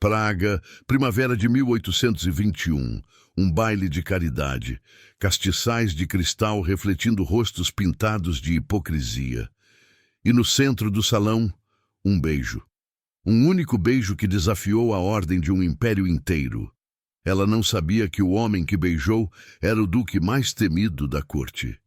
Praga, primavera de 1821. Um baile de caridade. Castiçais de cristal refletindo rostos pintados de hipocrisia. E no centro do salão, um beijo. Um único beijo que desafiou a ordem de um império inteiro. Ela não sabia que o homem que beijou era o duque mais temido da corte.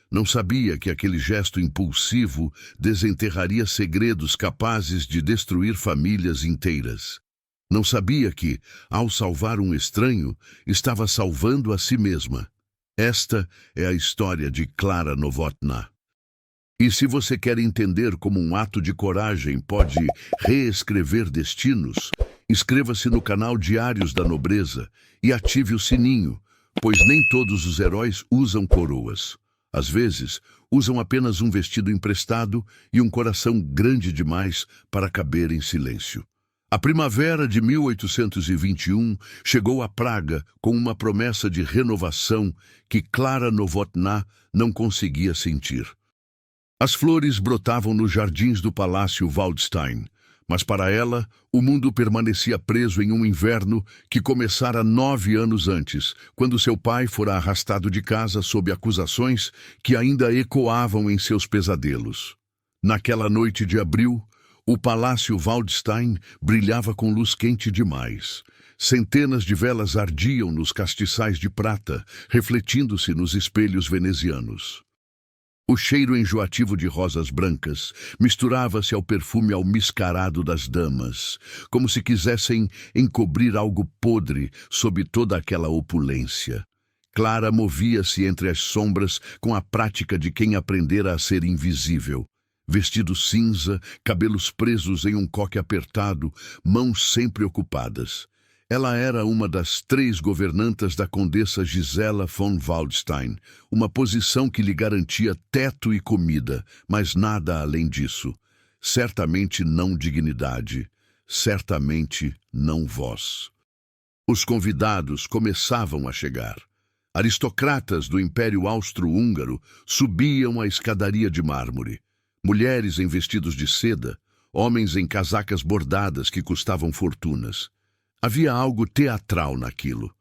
Não sabia que aquele gesto impulsivo desenterraria segredos capazes de destruir famílias inteiras. Não sabia que, ao salvar um estranho, estava salvando a si mesma. Esta é a história de Klára Novotná. E se você quer entender como um ato de coragem pode reescrever destinos, inscreva-se no canal Diários da Nobreza e ative o sininho, pois nem todos os heróis usam coroas. Às vezes, usam apenas um vestido emprestado e um coração grande demais para caber em silêncio. A primavera de 1821 chegou a Praga com uma promessa de renovação que Klára Novotná não conseguia sentir. As flores brotavam nos jardins do Palácio Waldstein, mas para ela, o mundo permanecia preso em um inverno que começara 9 anos antes, quando seu pai fora arrastado de casa sob acusações que ainda ecoavam em seus pesadelos. Naquela noite de abril, o Palácio Waldstein brilhava com luz quente demais. Centenas de velas ardiam nos castiçais de prata, refletindo-se nos espelhos venezianos. O cheiro enjoativo de rosas brancas misturava-se ao perfume almiscarado das damas, como se quisessem encobrir algo podre sob toda aquela opulência. Klára movia-se entre as sombras com a prática de quem aprendera a ser invisível. Vestido cinza, cabelos presos em um coque apertado, mãos sempre ocupadas. Ela era uma das 3 governantas da condessa Gisela von Waldstein, uma posição que lhe garantia teto e comida, mas nada além disso. Certamente não dignidade, certamente não voz. Os convidados começavam a chegar. Aristocratas do Império Austro-Húngaro subiam a escadaria de mármore. Mulheres em vestidos de seda, homens em casacas bordadas que custavam fortunas. Havia algo teatral naquilo,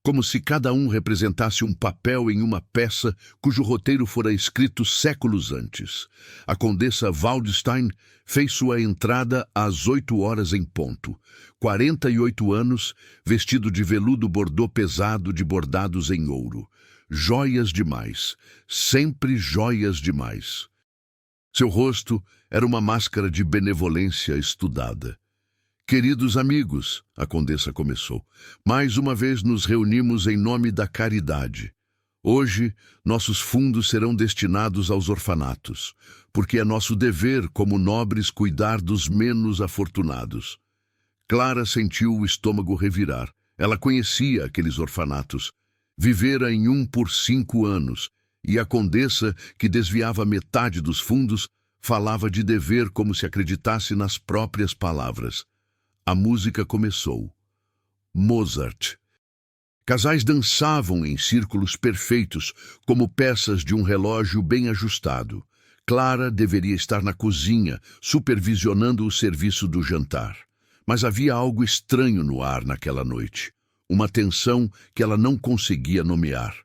como se cada um representasse um papel em uma peça cujo roteiro fora escrito séculos antes. A condessa Waldstein fez sua entrada às 8 horas em ponto. 48 anos, vestido de veludo bordô pesado de bordados em ouro. Joias demais, sempre joias demais. Seu rosto era uma máscara de benevolência estudada. Queridos amigos, a condessa começou, mais uma vez nos reunimos em nome da caridade. Hoje, nossos fundos serão destinados aos orfanatos, porque é nosso dever como nobres cuidar dos menos afortunados. Klára sentiu o estômago revirar. Ela conhecia aqueles orfanatos. Vivera em um por 5 anos, e a condessa, que desviava metade dos fundos, falava de dever como se acreditasse nas próprias palavras. A música começou. Mozart. Casais dançavam em círculos perfeitos, como peças de um relógio bem ajustado. Klára deveria estar na cozinha, supervisionando o serviço do jantar. Mas havia algo estranho no ar naquela noite. Uma tensão que ela não conseguia nomear.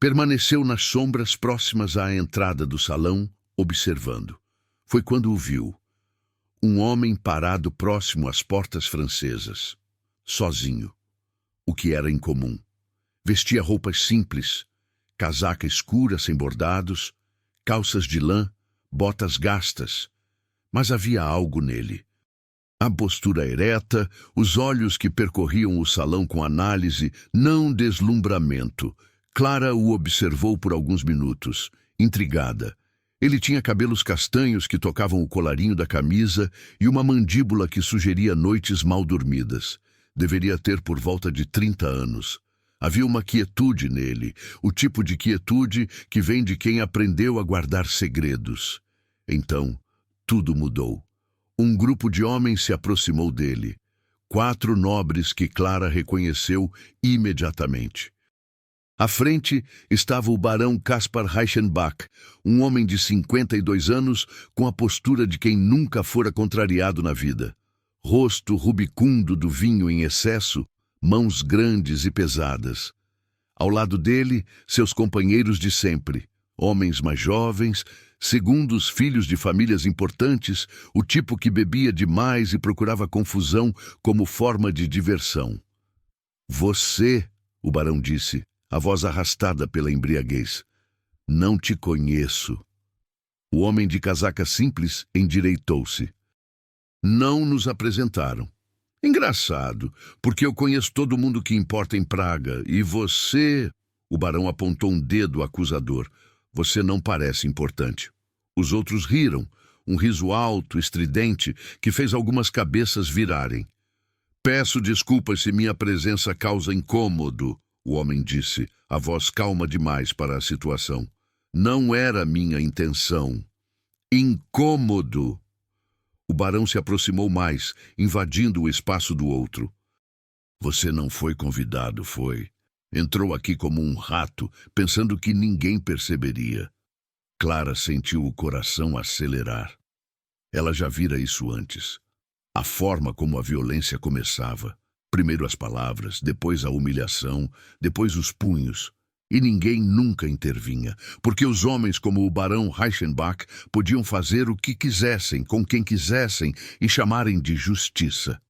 Permaneceu nas sombras próximas à entrada do salão, observando. Foi quando o viu. Um homem parado próximo às portas francesas, sozinho, o que era incomum. Vestia roupas simples, casaca escura sem bordados, calças de lã, botas gastas, mas havia algo nele. A postura ereta, os olhos que percorriam o salão com análise, não deslumbramento. Klára o observou por alguns minutos, intrigada. Ele tinha cabelos castanhos que tocavam o colarinho da camisa e uma mandíbula que sugeria noites mal dormidas. Deveria ter por volta de 30 anos. Havia uma quietude nele, o tipo de quietude que vem de quem aprendeu a guardar segredos. Então, tudo mudou. Um grupo de homens se aproximou dele. 4 nobres que Klára reconheceu imediatamente. À frente estava o barão Kaspar Reichenbach, um homem de 52 anos com a postura de quem nunca fora contrariado na vida. rosto rubicundo do vinho em excesso, mãos grandes e pesadas. Ao lado dele, seus companheiros de sempre, homens mais jovens, segundos filhos de famílias importantes, o tipo que bebia demais e procurava confusão como forma de diversão. Você, o barão disse, a voz arrastada pela embriaguez. Não te conheço. O homem de casaca simples endireitou-se. Não nos apresentaram. Engraçado, porque eu conheço todo mundo que importa em Praga, e você... O barão apontou um dedo acusador. Você não parece importante. Os outros riram, um riso alto, estridente, que fez algumas cabeças virarem. Peço desculpas se minha presença causa incômodo, o homem disse, a voz calma demais para a situação. Não era minha intenção. Incômodo. O barão se aproximou mais, invadindo o espaço do outro. Você não foi convidado, foi? Entrou aqui como um rato, pensando que ninguém perceberia. Clara sentiu o coração acelerar. Ela já vira isso antes. A forma como a violência começava. Primeiro as palavras, depois a humilhação, depois os punhos. E ninguém nunca intervinha, porque os homens como o barão Reichenbach podiam fazer o que quisessem, com quem quisessem, e chamarem de justiça.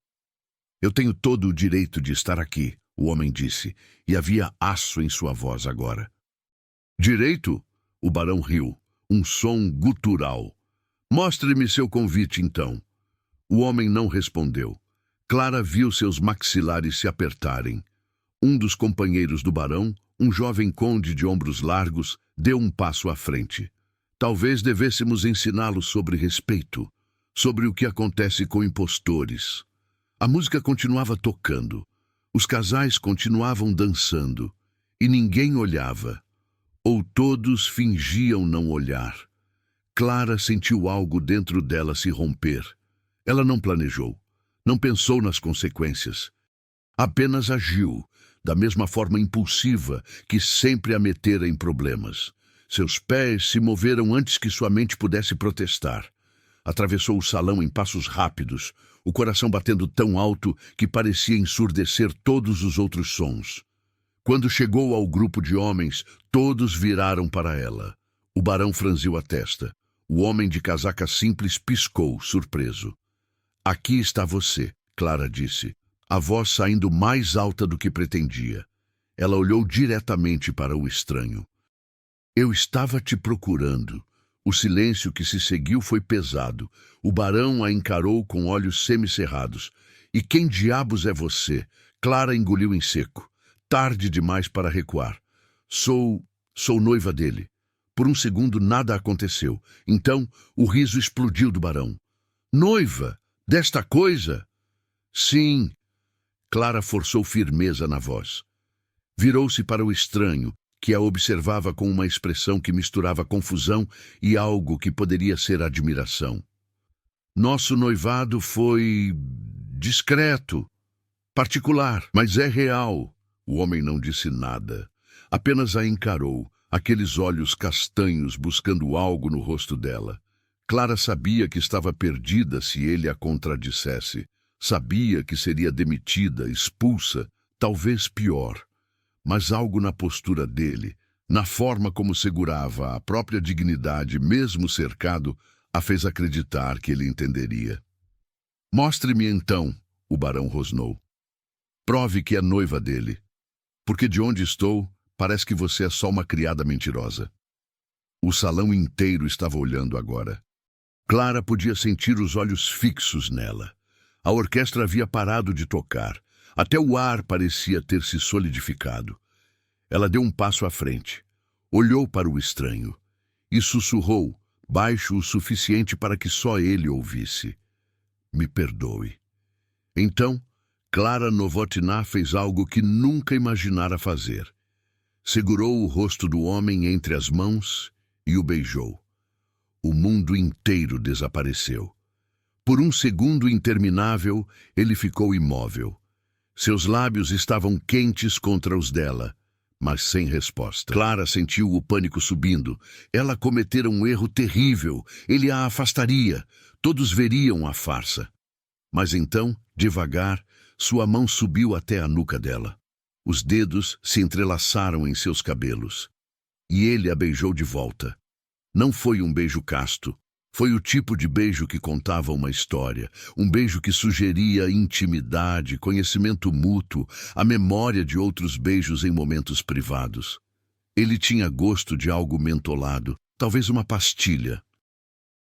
Eu tenho todo o direito de estar aqui, o homem disse, e havia aço em sua voz agora. Direito? O barão riu, um som gutural. Mostre-me seu convite, então. O homem não respondeu. Clara viu seus maxilares se apertarem. Um dos companheiros do barão, um jovem conde de ombros largos, deu um passo à frente. Talvez devêssemos ensiná-lo sobre respeito, sobre o que acontece com impostores. A música continuava tocando, os casais continuavam dançando, e ninguém olhava, ou todos fingiam não olhar. Clara sentiu algo dentro dela se romper. Ela não planejou, não pensou nas consequências. Apenas agiu, da mesma forma impulsiva que sempre a metera em problemas. Seus pés se moveram antes que sua mente pudesse protestar. Atravessou o salão em passos rápidos, o coração batendo tão alto que parecia ensurdecer todos os outros sons. Quando chegou ao grupo de homens, todos viraram para ela. O barão franziu a testa. O homem de casaca simples piscou, surpreso. Aqui está você, Clara disse, a voz saindo mais alta do que pretendia. Ela olhou diretamente para o estranho. Eu estava te procurando. O silêncio que se seguiu foi pesado. O barão a encarou com olhos semicerrados. E quem diabos é você? Clara engoliu em seco. Tarde demais para recuar. Sou noiva dele. Por um segundo nada aconteceu. Então o riso explodiu do barão. Noiva? Desta coisa? Sim. Clara forçou firmeza na voz. Virou-se para o estranho, que a observava com uma expressão que misturava confusão e algo que poderia ser admiração. Nosso noivado foi discreto, particular, mas é real. O homem não disse nada, apenas a encarou, aqueles olhos castanhos buscando algo no rosto dela. Clara sabia que estava perdida se ele a contradissesse. Sabia que seria demitida, expulsa, talvez pior. Mas algo na postura dele, na forma como segurava a própria dignidade, mesmo cercado, a fez acreditar que ele entenderia. Mostre-me então, o barão rosnou. Prove que é noiva dele. Porque de onde estou, parece que você é só uma criada mentirosa. O salão inteiro estava olhando agora. Clara podia sentir os olhos fixos nela. A orquestra havia parado de tocar. Até o ar parecia ter se solidificado. Ela deu um passo à frente. Olhou para o estranho e sussurrou, baixo o suficiente para que só ele ouvisse. Me perdoe. Então, Clara Novotná fez algo que nunca imaginara fazer. Segurou o rosto do homem entre as mãos e o beijou. O mundo inteiro desapareceu. Por um segundo interminável, ele ficou imóvel. Seus lábios estavam quentes contra os dela, mas sem resposta. Clara sentiu o pânico subindo. Ela cometera um erro terrível. Ele a afastaria. Todos veriam a farsa. Mas então, devagar, sua mão subiu até a nuca dela. Os dedos se entrelaçaram em seus cabelos. E ele a beijou de volta. Não foi um beijo casto. Foi o tipo de beijo que contava uma história, um beijo que sugeria intimidade, conhecimento mútuo, a memória de outros beijos em momentos privados. Ele tinha gosto de algo mentolado, talvez uma pastilha.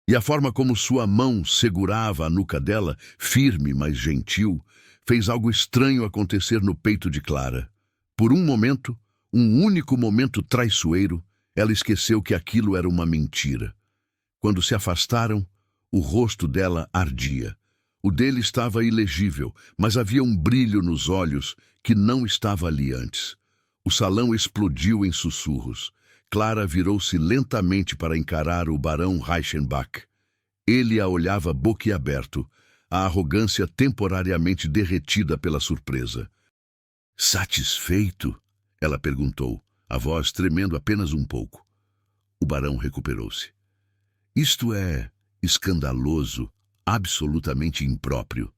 E a forma como sua mão segurava a nuca dela, firme, mas gentil, fez algo estranho acontecer no peito de Clara. Por um momento, um único momento traiçoeiro, ela esqueceu que aquilo era uma mentira. Quando se afastaram, o rosto dela ardia. O dele estava ilegível, mas havia um brilho nos olhos que não estava ali antes. O salão explodiu em sussurros. Clara virou-se lentamente para encarar o barão Reichenbach. Ele a olhava boquiaberto, a arrogância temporariamente derretida pela surpresa. "Satisfeito?" ela perguntou, a voz tremendo apenas um pouco. O barão recuperou-se. "Isto é escandaloso, absolutamente impróprio."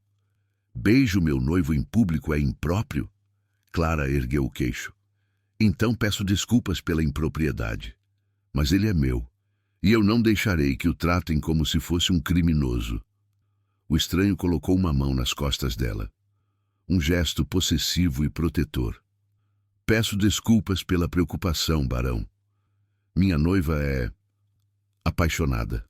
"Beijo meu noivo em público é impróprio?" Clara ergueu o queixo. "Então peço desculpas pela impropriedade. Mas ele é meu, e eu não deixarei que o tratem como se fosse um criminoso." O estranho colocou uma mão nas costas dela. Um gesto possessivo e protetor. "Peço desculpas pela preocupação, barão. Minha noiva é apaixonada."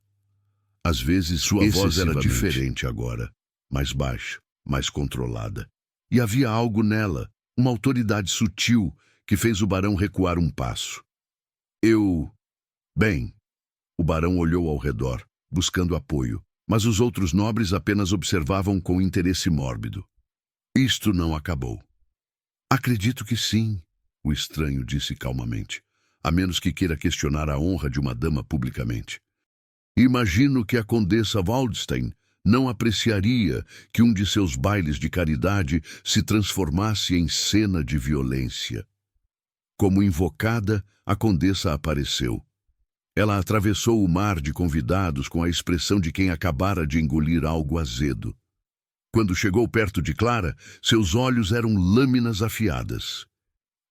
Às vezes sua voz era diferente agora, mais baixa, mais controlada. E havia algo nela, uma autoridade sutil, que fez o barão recuar um passo. Bem, o barão olhou ao redor, buscando apoio, mas os outros nobres apenas observavam com interesse mórbido. "Isto não acabou." "Acredito que sim," o estranho disse calmamente, "a menos que queira questionar a honra de uma dama publicamente. Imagino que a condessa Waldstein não apreciaria que um de seus bailes de caridade se transformasse em cena de violência." Como invocada, a condessa apareceu. Ela atravessou o mar de convidados com a expressão de quem acabara de engolir algo azedo. Quando chegou perto de Clara, seus olhos eram lâminas afiadas.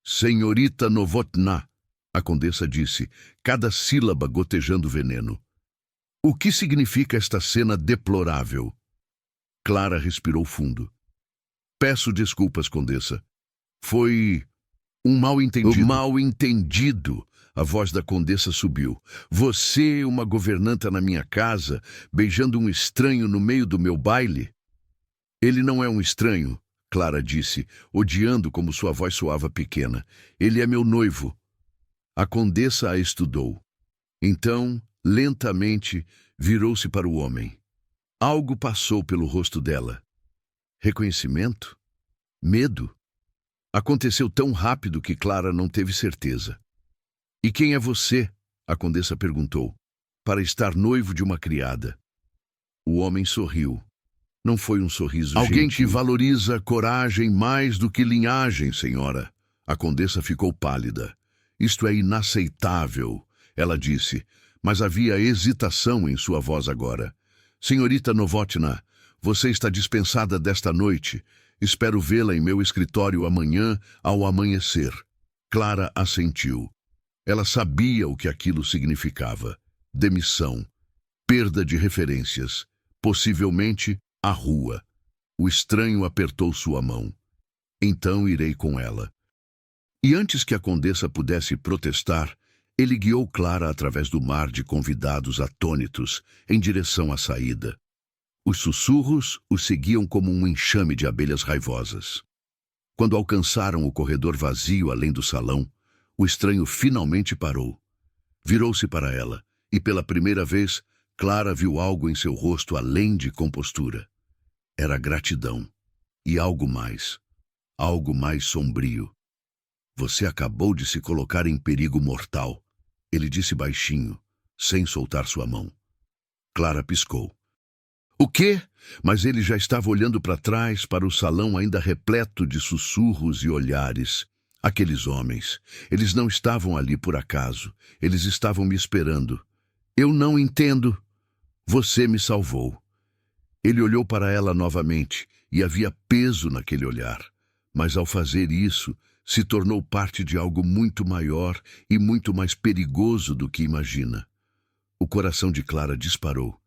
"Senhorita Novotná", a condessa disse, cada sílaba gotejando veneno. "O que significa esta cena deplorável?" Clara respirou fundo. "Peço desculpas, condessa. Foi um mal-entendido." "Mal-entendido?" A voz da condessa subiu. "Você, uma governanta na minha casa, beijando um estranho no meio do meu baile?" "Ele não é um estranho", Clara disse, odiando como sua voz soava pequena. "Ele é meu noivo." A condessa a estudou. Então, lentamente, virou-se para o homem. Algo passou pelo rosto dela. Reconhecimento? Medo? Aconteceu tão rápido que Clara não teve certeza. "E quem é você?" a condessa perguntou. "Para estar noivo de uma criada." O homem sorriu. Não foi um sorriso Alguém gentil. que valoriza coragem mais do que linhagem, senhora. A condessa ficou pálida. "Isto é inaceitável", ela disse, mas havia hesitação em sua voz agora. "Senhorita Novotná, você está dispensada desta noite. Espero vê-la em meu escritório amanhã ao amanhecer." Clara assentiu. Ela sabia o que aquilo significava. Demissão. Perda de referências. Possivelmente, a rua. O estranho apertou sua mão. "Então irei com ela." E antes que a condessa pudesse protestar, ele guiou Clara através do mar de convidados atônitos em direção à saída. Os sussurros o seguiam como um enxame de abelhas raivosas. Quando alcançaram o corredor vazio além do salão, o estranho finalmente parou. Virou-se para ela, e pela primeira vez, Clara viu algo em seu rosto além de compostura. Era gratidão. E algo mais sombrio. "Você acabou de se colocar em perigo mortal", ele disse baixinho, sem soltar sua mão. Clara piscou. "O quê?" Mas ele já estava olhando para trás, para o salão ainda repleto de sussurros e olhares. Aqueles homens, eles não estavam ali por acaso, eles estavam me esperando. "Eu não entendo." "Você me salvou." Ele olhou para ela novamente e havia peso naquele olhar. Mas ao fazer isso, se tornou parte de algo muito maior e muito mais perigoso do que imagina. O coração de Clara disparou.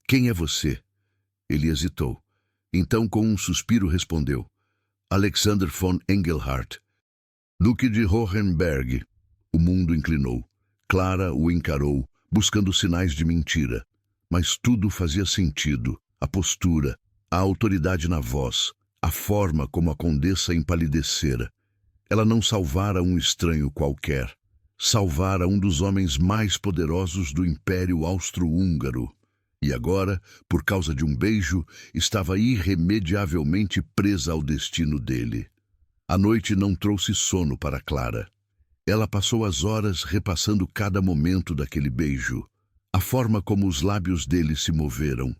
Quem é você? Ele hesitou. Então, com um suspiro, respondeu. Alexander von Engelhardt, Duque de Hohenberg. O mundo inclinou. Clara o encarou, buscando sinais de mentira. Mas tudo fazia sentido. A postura, a autoridade na voz, a forma como a condessa empalidecera. Ela não salvara um estranho qualquer. Salvara um dos homens mais poderosos do Império Austro-Húngaro. E agora, por causa de um beijo, estava irremediavelmente presa ao destino dele. A noite não trouxe sono para Clara. Ela passou as horas repassando cada momento daquele beijo, a forma como os lábios dele se moveram,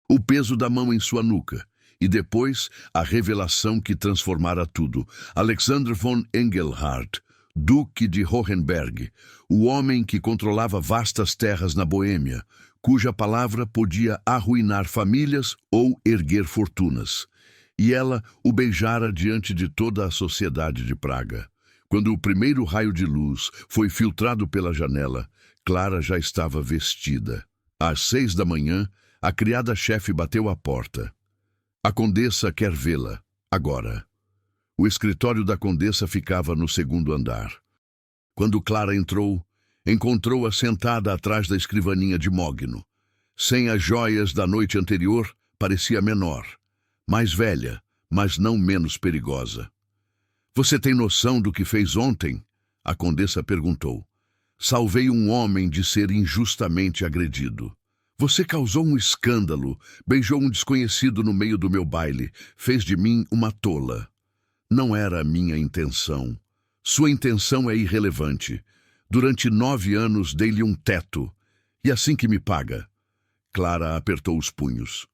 o peso da mão em sua nuca, e depois a revelação que transformara tudo. Alexander von Engelhardt, Duque de Hohenberg, o homem que controlava vastas terras na Boêmia, cuja palavra podia arruinar famílias ou erguer fortunas. E ela o beijara diante de toda a sociedade de Praga. Quando o primeiro raio de luz foi filtrado pela janela, Clara já estava vestida. Às 6 da manhã, a criada-chefe bateu à porta. A condessa quer vê-la, agora. O escritório da condessa ficava no segundo andar. Quando Clara entrou, encontrou-a sentada atrás da escrivaninha de mogno. Sem as joias da noite anterior, parecia menor, mais velha, mas não menos perigosa. Você tem noção do que fez ontem? A condessa perguntou. Salvei um homem de ser injustamente agredido. Você causou um escândalo, beijou um desconhecido no meio do meu baile, fez de mim uma tola. Não era a minha intenção. Sua intenção é irrelevante. Durante 9 anos dei-lhe um teto. E assim que me paga? Clara apertou os punhos.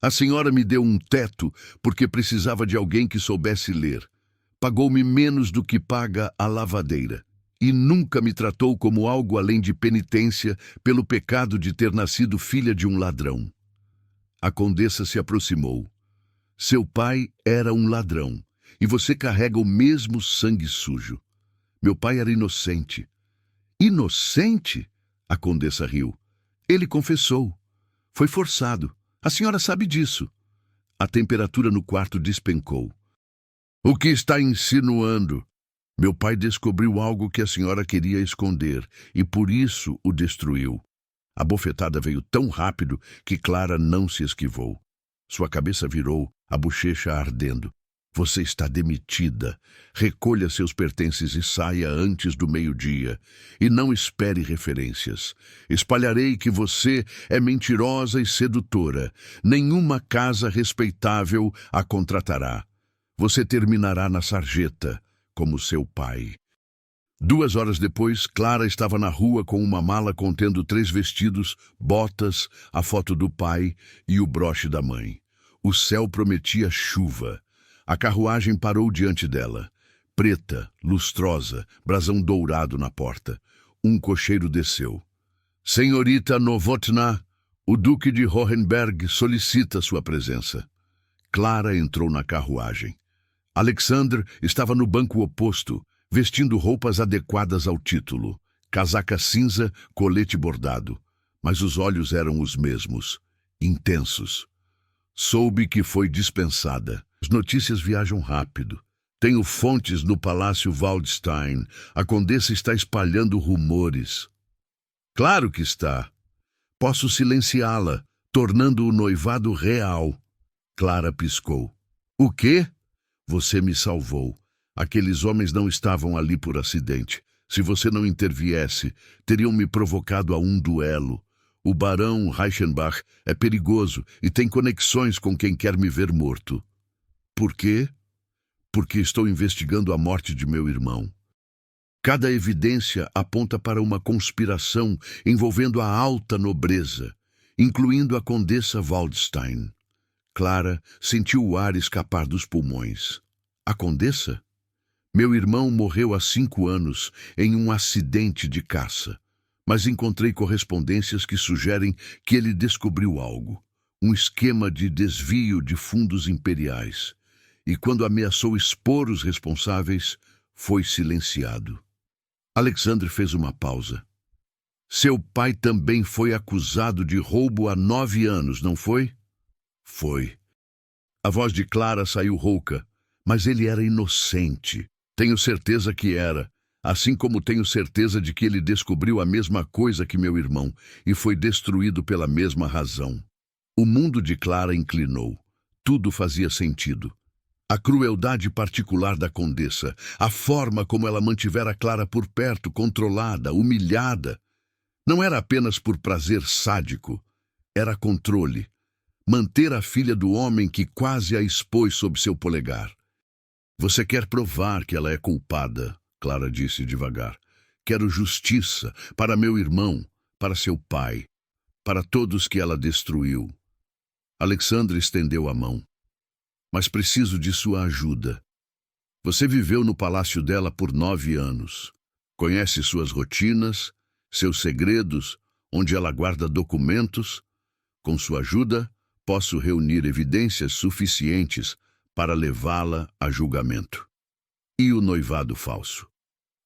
A senhora me deu um teto porque precisava de alguém que soubesse ler. Pagou-me menos do que paga a lavadeira. E nunca me tratou como algo além de penitência pelo pecado de ter nascido filha de um ladrão. A condessa se aproximou. Seu pai era um ladrão, e você carrega o mesmo sangue sujo. Meu pai era inocente. Inocente? A condessa riu. Ele confessou. Foi forçado. A senhora sabe disso. A temperatura no quarto despencou. O que está insinuando? Meu pai descobriu algo que a senhora queria esconder, e por isso o destruiu. A bofetada veio tão rápido que Clara não se esquivou. Sua cabeça virou, a bochecha ardendo. Você está demitida. Recolha seus pertences e saia antes do meio-dia. E não espere referências. Espalharei que você é mentirosa e sedutora. Nenhuma casa respeitável a contratará. Você terminará na sarjeta, como seu pai. 2 horas depois, Clara estava na rua com uma mala contendo 3 vestidos, botas, a foto do pai e o broche da mãe. O céu prometia chuva. A carruagem parou diante dela. Preta, lustrosa, brasão dourado na porta. Um cocheiro desceu. Senhorita Novotná, o Duque de Hohenberg solicita sua presença. Clara entrou na carruagem. Alexander estava no banco oposto, vestindo roupas adequadas ao título. Casaca cinza, colete bordado. Mas os olhos eram os mesmos, intensos. Soube que foi dispensada. As notícias viajam rápido. Tenho fontes no Palácio Waldstein. A condessa está espalhando rumores. Claro que está. Posso silenciá-la, tornando o noivado real. Clara piscou. O quê? Você me salvou. Aqueles homens não estavam ali por acidente. Se você não interviesse, teriam me provocado a um duelo. O barão Reichenbach é perigoso e tem conexões com quem quer me ver morto. Por quê? Porque estou investigando a morte de meu irmão. Cada evidência aponta para uma conspiração envolvendo a alta nobreza, incluindo a condessa Waldstein. Clara sentiu o ar escapar dos pulmões. A condessa? Meu irmão morreu há 5 anos em um acidente de caça, mas encontrei correspondências que sugerem que ele descobriu algo. um esquema de desvio de fundos imperiais, e quando ameaçou expor os responsáveis, foi silenciado. Alexandre fez uma pausa. Seu pai também foi acusado de roubo há 9 anos, não foi? Foi. A voz de Clara saiu rouca, mas ele era inocente. Tenho certeza que era, assim como tenho certeza de que ele descobriu a mesma coisa que meu irmão e foi destruído pela mesma razão. O mundo de Clara inclinou. Tudo fazia sentido. A crueldade particular da condessa, a forma como ela mantivera Clara por perto, controlada, humilhada. Não era apenas por prazer sádico, era controle. Manter a filha do homem que quase a expôs sob seu polegar. Você quer provar que ela é culpada, Clara disse devagar. Quero justiça para meu irmão, para seu pai, para todos que ela destruiu. Alexandre estendeu a mão. Mas preciso de sua ajuda. Você viveu no palácio dela por 9 anos. Conhece suas rotinas, seus segredos, onde ela guarda documentos. Com sua ajuda, posso reunir evidências suficientes para levá-la a julgamento. E o noivado falso?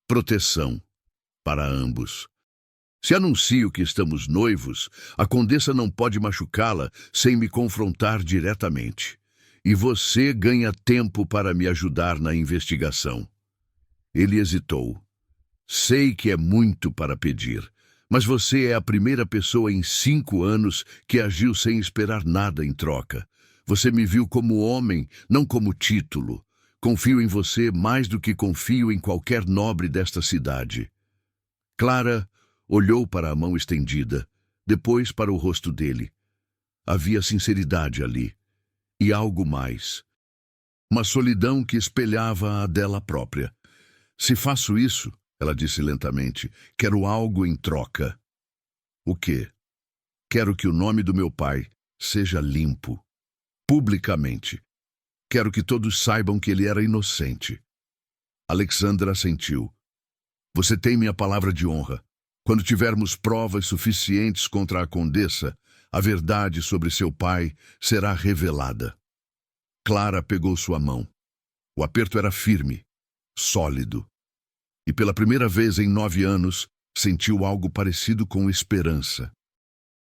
Proteção para ambos. Se anuncio que estamos noivos, a condessa não pode machucá-la sem me confrontar diretamente. E você ganha tempo para me ajudar na investigação. Ele hesitou. Sei que é muito para pedir, mas você é a primeira pessoa em 5 anos que agiu sem esperar nada em troca. Você me viu como homem, não como título. Confio em você mais do que confio em qualquer nobre desta cidade. Clara olhou para a mão estendida, depois para o rosto dele. Havia sinceridade ali. E algo mais. Uma solidão que espelhava a dela própria. Se faço isso, ela disse lentamente, quero algo em troca. O quê? Quero que o nome do meu pai seja limpo. Publicamente. Quero que todos saibam que ele era inocente. Alexandra assentiu. Você tem minha palavra de honra. Quando tivermos provas suficientes contra a condessa, a verdade sobre seu pai será revelada. Clara pegou sua mão. O aperto era firme, sólido. E pela primeira vez em 9 anos, sentiu algo parecido com esperança.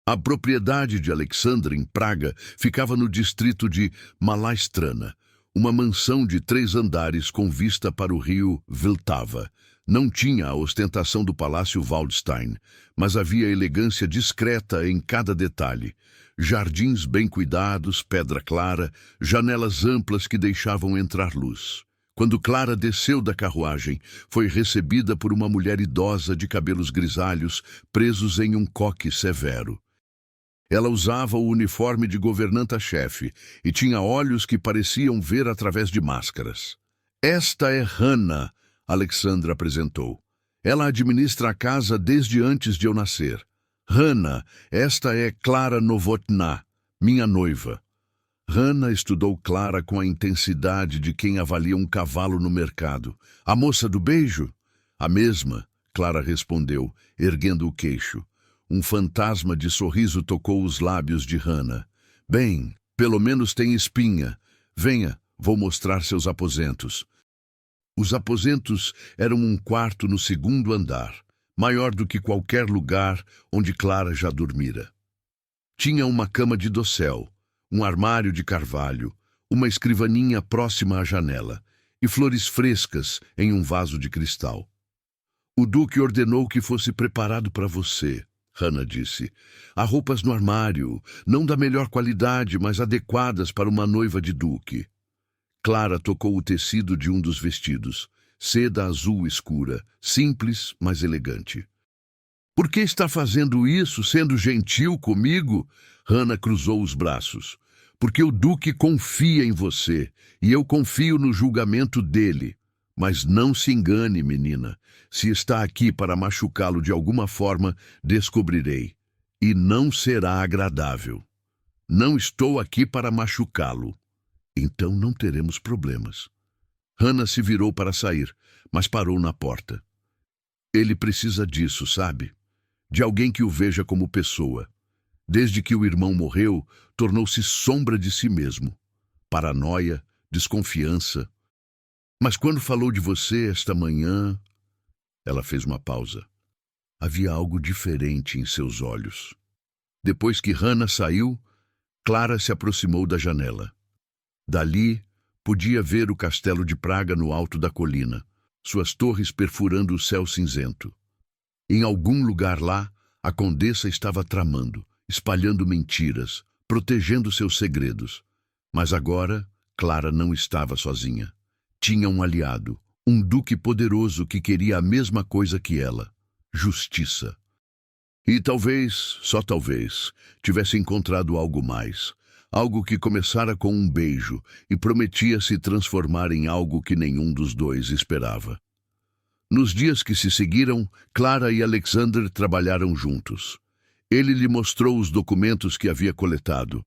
A propriedade de Alexandre em Praga ficava no distrito de Malá-Strana, uma mansão de 3 andares com vista para o rio Vltava. Não tinha a ostentação do Palácio Waldstein, mas havia elegância discreta em cada detalhe. Jardins bem cuidados, pedra clara, janelas amplas que deixavam entrar luz. Quando Clara desceu da carruagem, foi recebida por uma mulher idosa de cabelos grisalhos, presos em um coque severo. Ela usava o uniforme de governanta-chefe e tinha olhos que pareciam ver através de máscaras. Esta é Hannah, Alexandra apresentou. Ela administra a casa desde antes de eu nascer. Hannah, esta é Clara Novotná, minha noiva. Hannah estudou Clara com a intensidade de quem avalia um cavalo no mercado. A moça do beijo? A mesma, Clara respondeu, erguendo o queixo. Um fantasma de sorriso tocou os lábios de Hannah. Bem, pelo menos tem espinha. Venha, vou mostrar seus aposentos. Os aposentos eram um quarto no 2º andar, maior do que qualquer lugar onde Clara já dormira. Tinha uma cama de dossel, um armário de carvalho, uma escrivaninha próxima à janela e flores frescas em um vaso de cristal. O duque ordenou que fosse preparado para você, Hannah disse. Há roupas no armário, não da melhor qualidade, mas adequadas para uma noiva de duque. Clara tocou o tecido de um dos vestidos, seda azul escura, simples, mas elegante. Por que está fazendo isso, sendo gentil comigo? Hannah cruzou os braços. Porque o duque confia em você, e eu confio no julgamento dele. Mas não se engane, menina. Se está aqui para machucá-lo de alguma forma, descobrirei. E não será agradável. Não estou aqui para machucá-lo. Então não teremos problemas. Hannah se virou para sair, mas parou na porta. Ele precisa disso, sabe? De alguém que o veja como pessoa. Desde que o irmão morreu, tornou-se sombra de si mesmo. Paranoia, desconfiança. Mas quando falou de você esta manhã... Ela fez uma pausa. Havia algo diferente em seus olhos. Depois que Hannah saiu, Clara se aproximou da janela. Dali, podia ver o castelo de Praga no alto da colina, suas torres perfurando o céu cinzento. Em algum lugar lá, a condessa estava tramando, espalhando mentiras, protegendo seus segredos. Mas agora, Clara não estava sozinha. Tinha um aliado, um duque poderoso que queria a mesma coisa que ela: justiça. E talvez, só talvez, tivesse encontrado algo mais. Algo que começara com um beijo e prometia se transformar em algo que nenhum dos dois esperava. Nos dias que se seguiram, Clara e Alexander trabalharam juntos. Ele lhe mostrou os documentos que havia coletado.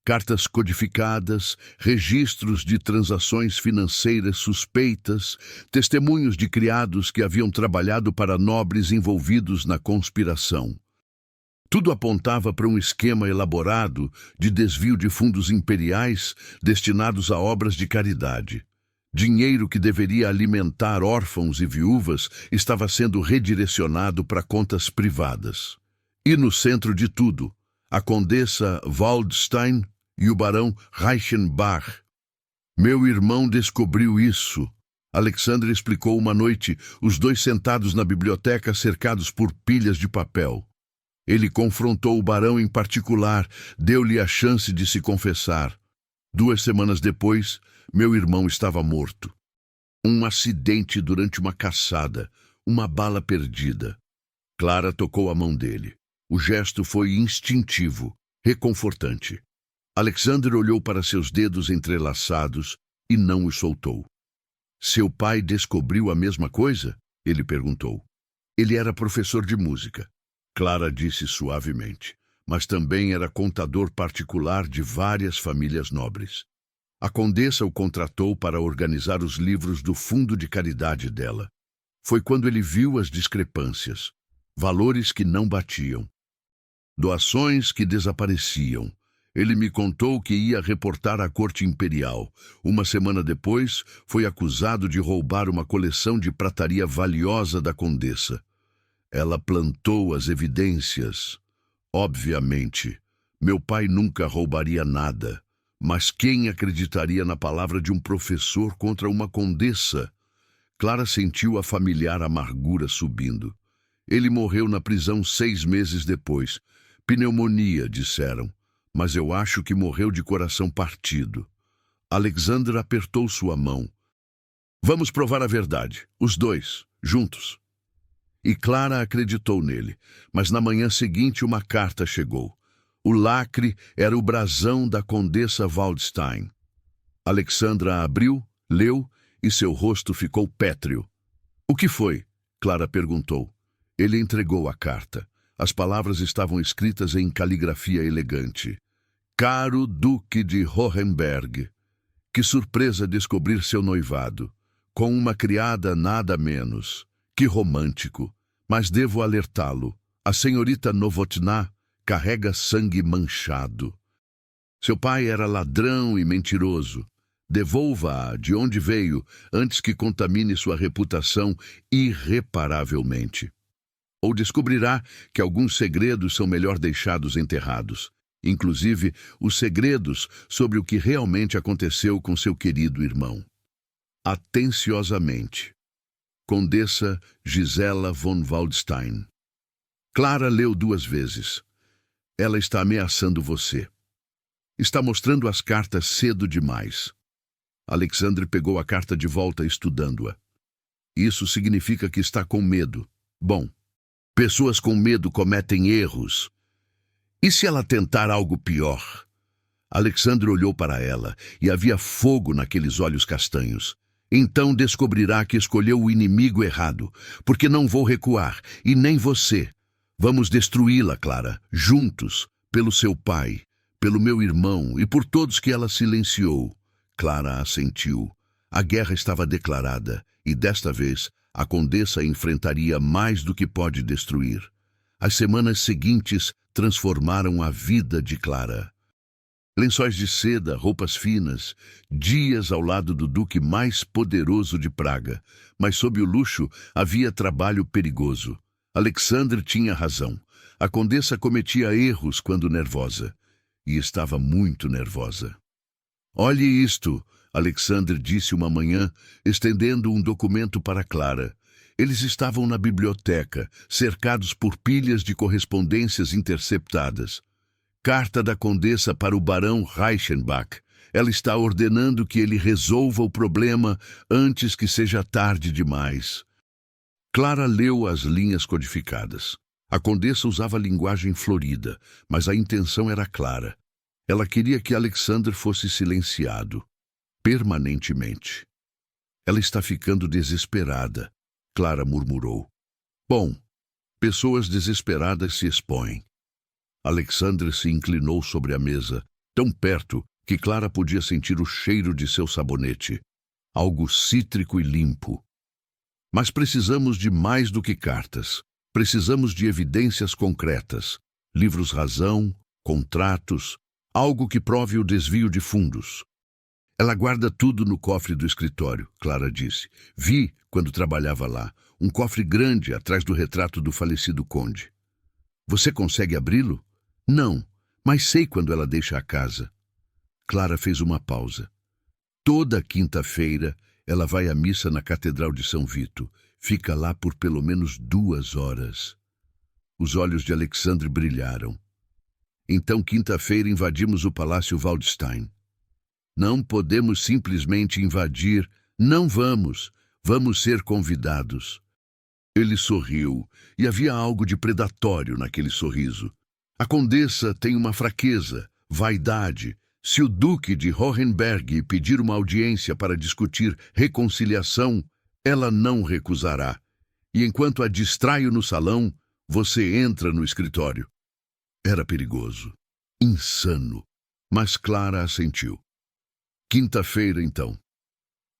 Cartas codificadas, registros de transações financeiras suspeitas, testemunhos de criados que haviam trabalhado para nobres envolvidos na conspiração. Tudo apontava para um esquema elaborado de desvio de fundos imperiais destinados a obras de caridade. Dinheiro que deveria alimentar órfãos e viúvas estava sendo redirecionado para contas privadas. E no centro de tudo, a condessa Waldstein e o barão Reichenbach. Meu irmão descobriu isso. Alexandre explicou uma noite, os dois sentados na biblioteca cercados por pilhas de papel. Ele confrontou o barão em particular, deu-lhe a chance de se confessar. 2 semanas depois, meu irmão estava morto. Um acidente durante uma caçada, uma bala perdida. Clara tocou a mão dele. O gesto foi instintivo, reconfortante. Alexander olhou para seus dedos entrelaçados e não os soltou. Seu pai descobriu a mesma coisa? Ele perguntou. Ele era professor de música. Clara disse suavemente, mas também era contador particular de várias famílias nobres. A condessa o contratou para organizar os livros do fundo de caridade dela. Foi quando ele viu as discrepâncias, valores que não batiam, doações que desapareciam. Ele me contou que ia reportar à corte imperial. 1 semana depois, foi acusado de roubar uma coleção de prataria valiosa da condessa. Ela plantou as evidências. Obviamente, meu pai nunca roubaria nada. Mas quem acreditaria na palavra de um professor contra uma condessa? Clara sentiu a familiar amargura subindo. Ele morreu na prisão 6 meses depois. Pneumonia, disseram. Mas eu acho que morreu de coração partido. Alexandre apertou sua mão. Vamos provar a verdade, os dois, juntos. E Clara acreditou nele, mas na manhã seguinte uma carta chegou. O lacre era o brasão da condessa Waldstein. Alexandra abriu, leu e seu rosto ficou pétreo. O que foi? Clara perguntou. Ele entregou a carta. As palavras estavam escritas em caligrafia elegante. Caro Duque de Hohenberg, que surpresa descobrir seu noivado, com uma criada nada menos. Que romântico, mas devo alertá-lo. A senhorita Novotná carrega sangue manchado. Seu pai era ladrão e mentiroso. Devolva-a de onde veio antes que contamine sua reputação irreparavelmente. Ou descobrirá que alguns segredos são melhor deixados enterrados. Inclusive, os segredos sobre o que realmente aconteceu com seu querido irmão. Atenciosamente. Condessa Gisela von Waldstein. Clara leu 2 vezes. Ela está ameaçando você. Está mostrando as cartas cedo demais. Alexandre pegou a carta de volta estudando-a. Isso significa que está com medo. Bom, pessoas com medo cometem erros. E se ela tentar algo pior? Alexandre olhou para ela e havia fogo naqueles olhos castanhos. Então descobrirá que escolheu o inimigo errado, porque não vou recuar, e nem você. Vamos destruí-la, Clara, juntos, pelo seu pai, pelo meu irmão e por todos que ela silenciou. Clara assentiu. A guerra estava declarada, e desta vez a condessa enfrentaria mais do que pode destruir. As semanas seguintes transformaram a vida de Clara. Lençóis de seda, roupas finas, dias ao lado do duque mais poderoso de Praga, mas sob o luxo havia trabalho perigoso. Alexandre tinha razão. A condessa cometia erros quando nervosa, e estava muito nervosa. "Olhe isto", Alexandre disse uma manhã, estendendo um documento para Clara. Eles estavam na biblioteca, cercados por pilhas de correspondências interceptadas. Carta da condessa para o barão Reichenbach. Ela está ordenando que ele resolva o problema antes que seja tarde demais. Clara leu as linhas codificadas. A condessa usava linguagem florida, mas a intenção era clara. Ela queria que Alexandre fosse silenciado, permanentemente. "Ela está ficando desesperada", Clara murmurou. "Bom, pessoas desesperadas se expõem." Alexandre se inclinou sobre a mesa, tão perto que Clara podia sentir o cheiro de seu sabonete, algo cítrico e limpo. "Mas precisamos de mais do que cartas. Precisamos de evidências concretas, livros-razão, contratos, algo que prove o desvio de fundos." "Ela guarda tudo no cofre do escritório", Clara disse. "Vi, quando trabalhava lá, um cofre grande atrás do retrato do falecido conde." "Você consegue abri-lo?" "Não, mas sei quando ela deixa a casa." Clara fez uma pausa. "Toda quinta-feira ela vai à missa na Catedral de São Vito. Fica lá por pelo menos 2 horas. Os olhos de Alexandre brilharam. "Então, quinta-feira invadimos o Palácio Waldstein." "Não podemos simplesmente invadir. Não vamos. Vamos ser convidados." Ele sorriu, e havia algo de predatório naquele sorriso. A condessa tem uma fraqueza, vaidade. Se o duque de Hohenberg pedir uma audiência para discutir reconciliação, ela não recusará. E enquanto a distraio no salão, você entra no escritório. Era perigoso, insano, mas Clara assentiu. Quinta-feira, então.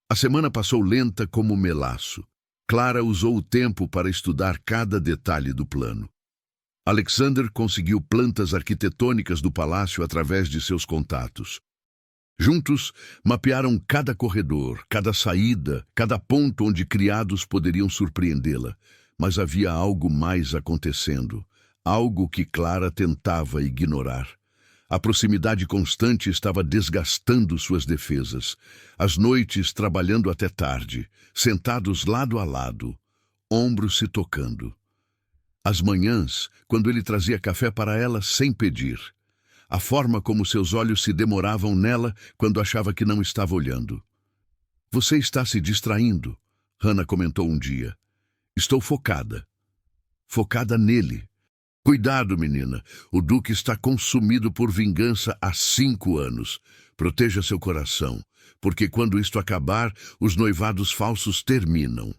A semana passou lenta como melaço. Clara usou o tempo para estudar cada detalhe do plano. Alexandre conseguiu plantas arquitetônicas do palácio através de seus contatos. Juntos, mapearam cada corredor, cada saída, cada ponto onde criados poderiam surpreendê-la. Mas havia algo mais acontecendo, algo que Clara tentava ignorar. A proximidade constante estava desgastando suas defesas. As noites trabalhando até tarde, sentados lado a lado, ombros se tocando. As manhãs, quando ele trazia café para ela sem pedir. A forma como seus olhos se demoravam nela quando achava que não estava olhando. "Você está se distraindo", Hannah comentou um dia. "Estou focada. Focada nele." "Cuidado, menina. O duque está consumido por vingança há 5 anos. Proteja seu coração, porque quando isto acabar, os noivados falsos terminam."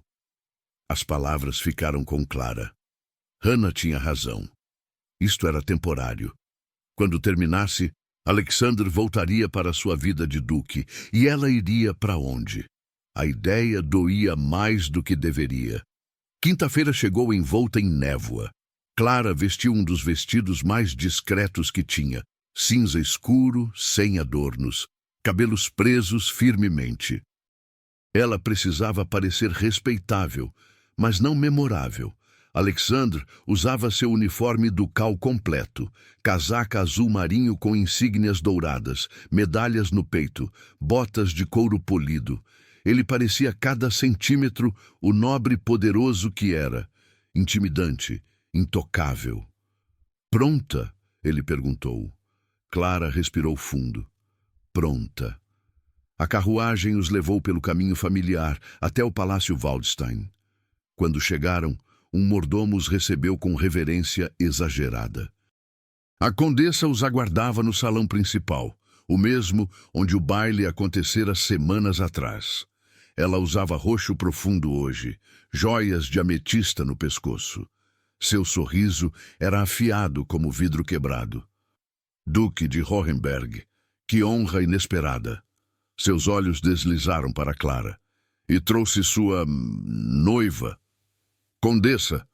As palavras ficaram com Clara. Hannah tinha razão. Isto era temporário. Quando terminasse, Alexandre voltaria para sua vida de duque. E ela iria para onde? A ideia doía mais do que deveria. Quinta-feira chegou envolta em névoa. Clara vestiu um dos vestidos mais discretos que tinha, cinza escuro, sem adornos, cabelos presos firmemente. Ela precisava parecer respeitável, mas não memorável. Alexandre usava seu uniforme ducal completo, casaca azul marinho com insígnias douradas, medalhas no peito, botas de couro polido. Ele parecia cada centímetro o nobre poderoso que era, intimidante, intocável. "Pronta?" ele perguntou. Clara respirou fundo. Pronta. A carruagem os levou pelo caminho familiar até o Palácio Waldstein. Quando chegaram, um mordomo os recebeu com reverência exagerada. A condessa os aguardava no salão principal, o mesmo onde o baile acontecera semanas atrás. Ela usava roxo profundo hoje, joias de ametista no pescoço. Seu sorriso era afiado como vidro quebrado. Duque de Hohenberg, que honra inesperada. Seus olhos deslizaram para Clara. E trouxe sua noiva. Condessa.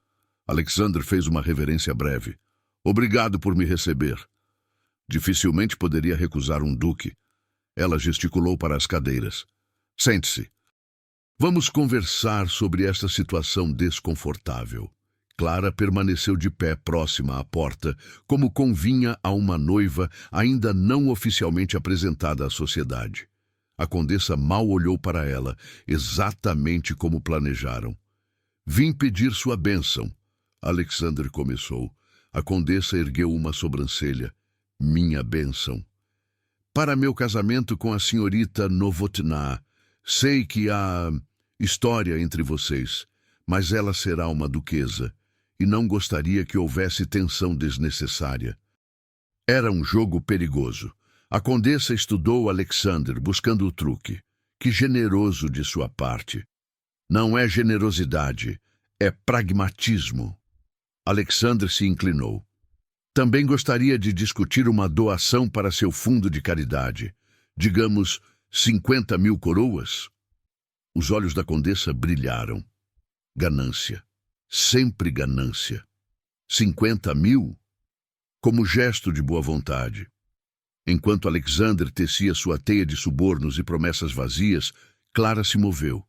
Alexandre fez uma reverência breve. Obrigado por me receber. Dificilmente poderia recusar um duque. Ela gesticulou para as cadeiras. Sente-se. Vamos conversar sobre esta situação desconfortável. Clara permaneceu de pé próxima à porta, como convinha a uma noiva ainda não oficialmente apresentada à sociedade. A condessa mal olhou para ela, exatamente como planejaram. Vim pedir sua bênção. Alexandre começou. A condessa ergueu uma sobrancelha. Minha bênção. Para meu casamento com a senhorita Novotná, sei que há história entre vocês, mas ela será uma duquesa, e não gostaria que houvesse tensão desnecessária. Era um jogo perigoso. A condessa estudou Alexandre, buscando o truque. Que generoso de sua parte. Não é generosidade, é pragmatismo. Alexandre se inclinou. Também gostaria de discutir uma doação para seu fundo de caridade. Digamos, 50.000 coroas? Os olhos da condessa brilharam. Ganância. Sempre ganância. 50.000? Como gesto de boa vontade. Enquanto Alexandre tecia sua teia de subornos e promessas vazias, Clara se moveu.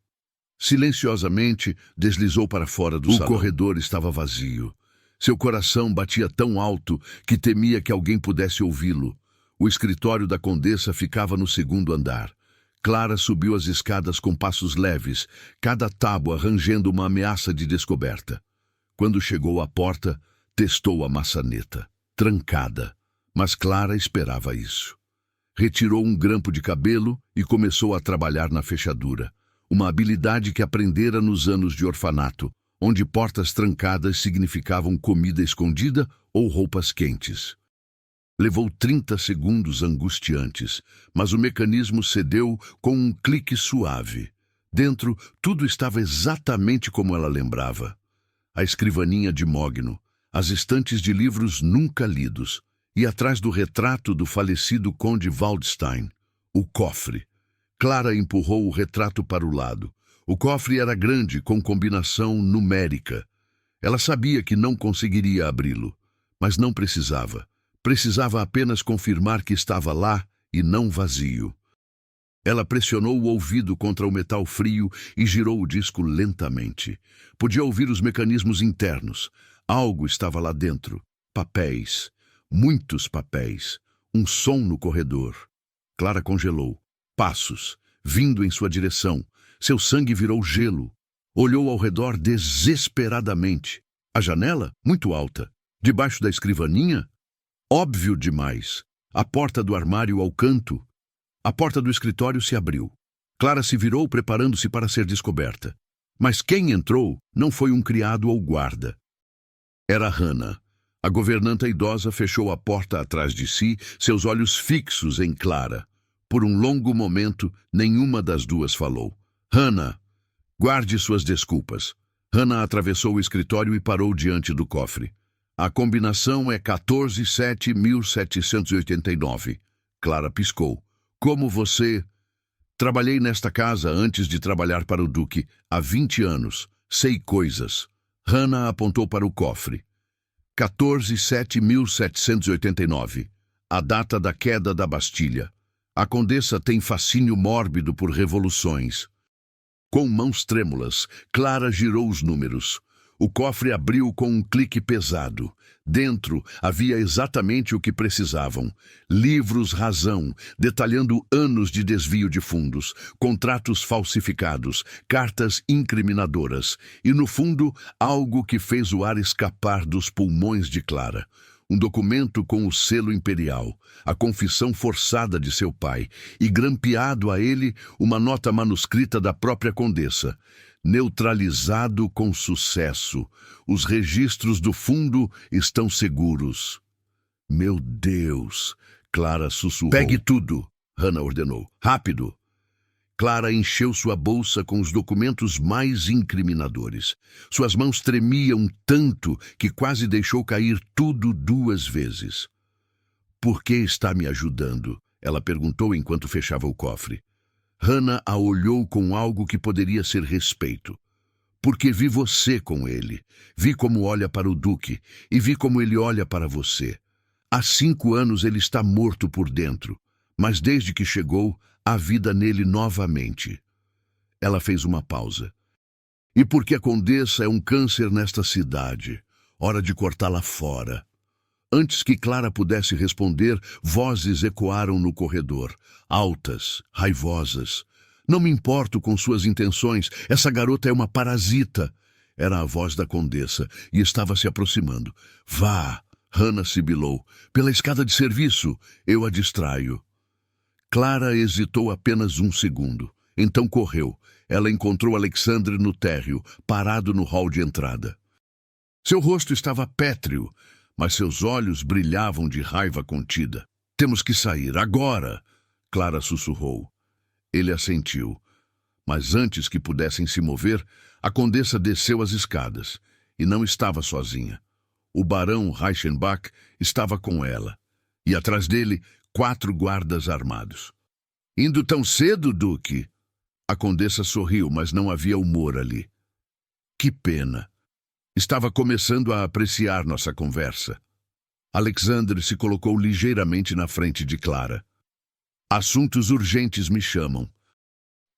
Silenciosamente, deslizou para fora do salão. O corredor estava vazio. Seu coração batia tão alto que temia que alguém pudesse ouvi-lo. O escritório da condessa ficava no segundo andar. Clara subiu as escadas com passos leves, cada tábua rangendo uma ameaça de descoberta. Quando chegou à porta, testou a maçaneta. Trancada, mas Clara esperava isso. Retirou um grampo de cabelo e começou a trabalhar na fechadura, uma habilidade que aprendera nos anos de orfanato, onde portas trancadas significavam comida escondida ou roupas quentes. Levou 30 segundos angustiantes, mas o mecanismo cedeu com um clique suave. Dentro, tudo estava exatamente como ela lembrava. A escrivaninha de mogno, as estantes de livros nunca lidos, e atrás do retrato do falecido conde Waldstein, o cofre. Clara empurrou o retrato para o lado. O cofre era grande, com combinação numérica. Ela sabia que não conseguiria abri-lo, mas não precisava. Precisava apenas confirmar que estava lá e não vazio. Ela pressionou o ouvido contra o metal frio e girou o disco lentamente. Podia ouvir os mecanismos internos. Algo estava lá dentro. Papéis. Muitos papéis. Um som no corredor. Clara congelou. Passos. Vindo em sua direção. Seu sangue virou gelo. Olhou ao redor desesperadamente. A janela? Muito alta. Debaixo da escrivaninha? Óbvio demais. A porta do armário ao canto. A porta do escritório se abriu. Clara se virou preparando-se para ser descoberta. Mas quem entrou não foi um criado ou guarda. Era Hannah. A governanta idosa fechou a porta atrás de si, seus olhos fixos em Clara. Por um longo momento, nenhuma das duas falou. Hannah, guarde suas desculpas. Hannah atravessou o escritório e parou diante do cofre. A combinação é 14.789. Clara piscou. Como você... Trabalhei nesta casa antes de trabalhar para o Duque, há 20 anos. Sei coisas. Hannah apontou para o cofre. 14.789. A data da queda da Bastilha. A condessa tem fascínio mórbido por revoluções. Com mãos trêmulas, Clara girou os números. O cofre abriu com um clique pesado. Dentro havia exatamente o que precisavam. Livros razão, detalhando anos de desvio de fundos, contratos falsificados, cartas incriminadoras. E, no fundo, algo que fez o ar escapar dos pulmões de Clara. Um documento com o selo imperial, a confissão forçada de seu pai, e grampeado a ele uma nota manuscrita da própria condessa. Neutralizado com sucesso. Os registros do fundo estão seguros. Meu Deus! Clara sussurrou. Pegue tudo, Hannah ordenou. Rápido! Clara encheu sua bolsa com os documentos mais incriminadores. Suas mãos tremiam tanto que quase deixou cair tudo 2 vezes. Por que está me ajudando? Ela perguntou enquanto fechava o cofre. Hannah a olhou com algo que poderia ser respeito. porque vi você com ele. Vi como olha para o Duque e vi como ele olha para você. Há 5 anos ele está morto por dentro, mas desde que chegou, há vida nele novamente. Ela fez uma pausa. E porque a Condessa é um câncer nesta cidade, hora de cortá-la fora. Antes que Clara pudesse responder, vozes ecoaram no corredor, altas, raivosas. Não me importo com suas intenções, essa garota é uma parasita. Era a voz da Condessa e estava se aproximando. Vá, Hannah sibilou, pela escada de serviço, eu a distraio. Clara hesitou apenas 1 segundo. Então correu. Ela encontrou Alexandre no térreo, parado no hall de entrada. Seu rosto estava pétreo, mas seus olhos brilhavam de raiva contida. Temos que sair, agora! Clara sussurrou. Ele assentiu. Mas antes que pudessem se mover, a Condessa desceu as escadas. E não estava sozinha. O barão Reichenbach estava com ela. E atrás dele, 4 guardas armados. Indo tão cedo, Duque? A Condessa sorriu, mas não havia humor ali. Que pena. Estava começando a apreciar nossa conversa. Alexandre se colocou ligeiramente na frente de Clara. Assuntos urgentes me chamam.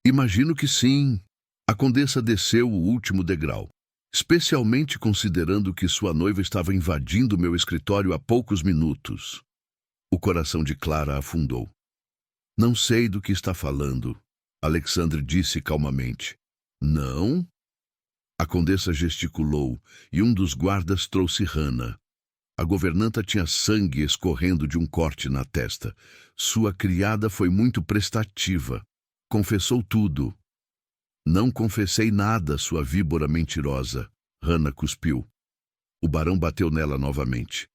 Imagino que sim. A Condessa desceu o último degrau, especialmente considerando que sua noiva estava invadindo meu escritório há poucos minutos. O coração de Clara afundou. Não sei do que está falando, Alexandre disse calmamente. Não? A Condessa gesticulou e um dos guardas trouxe Hannah. A governanta tinha sangue escorrendo de um corte na testa. Sua criada foi muito prestativa. Confessou tudo. Não confessei nada, sua víbora mentirosa. Hannah cuspiu. O barão bateu nela novamente.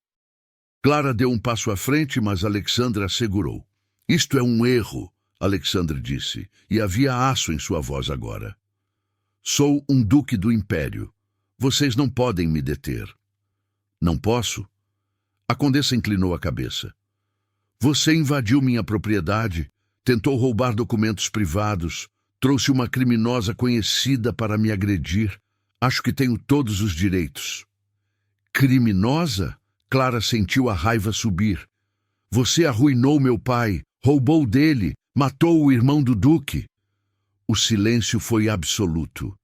Clara deu um passo à frente, mas Alexandre a segurou. Isto é um erro, Alexandre disse, e havia aço em sua voz agora. Sou um duque do Império. Vocês não podem me deter. Não posso? A Condessa inclinou a cabeça. Você invadiu minha propriedade, tentou roubar documentos privados, trouxe uma criminosa conhecida para me agredir. Acho que tenho todos os direitos. Criminosa? Clara sentiu a raiva subir. Você arruinou meu pai, roubou dele, matou o irmão do Duque. O silêncio foi absoluto.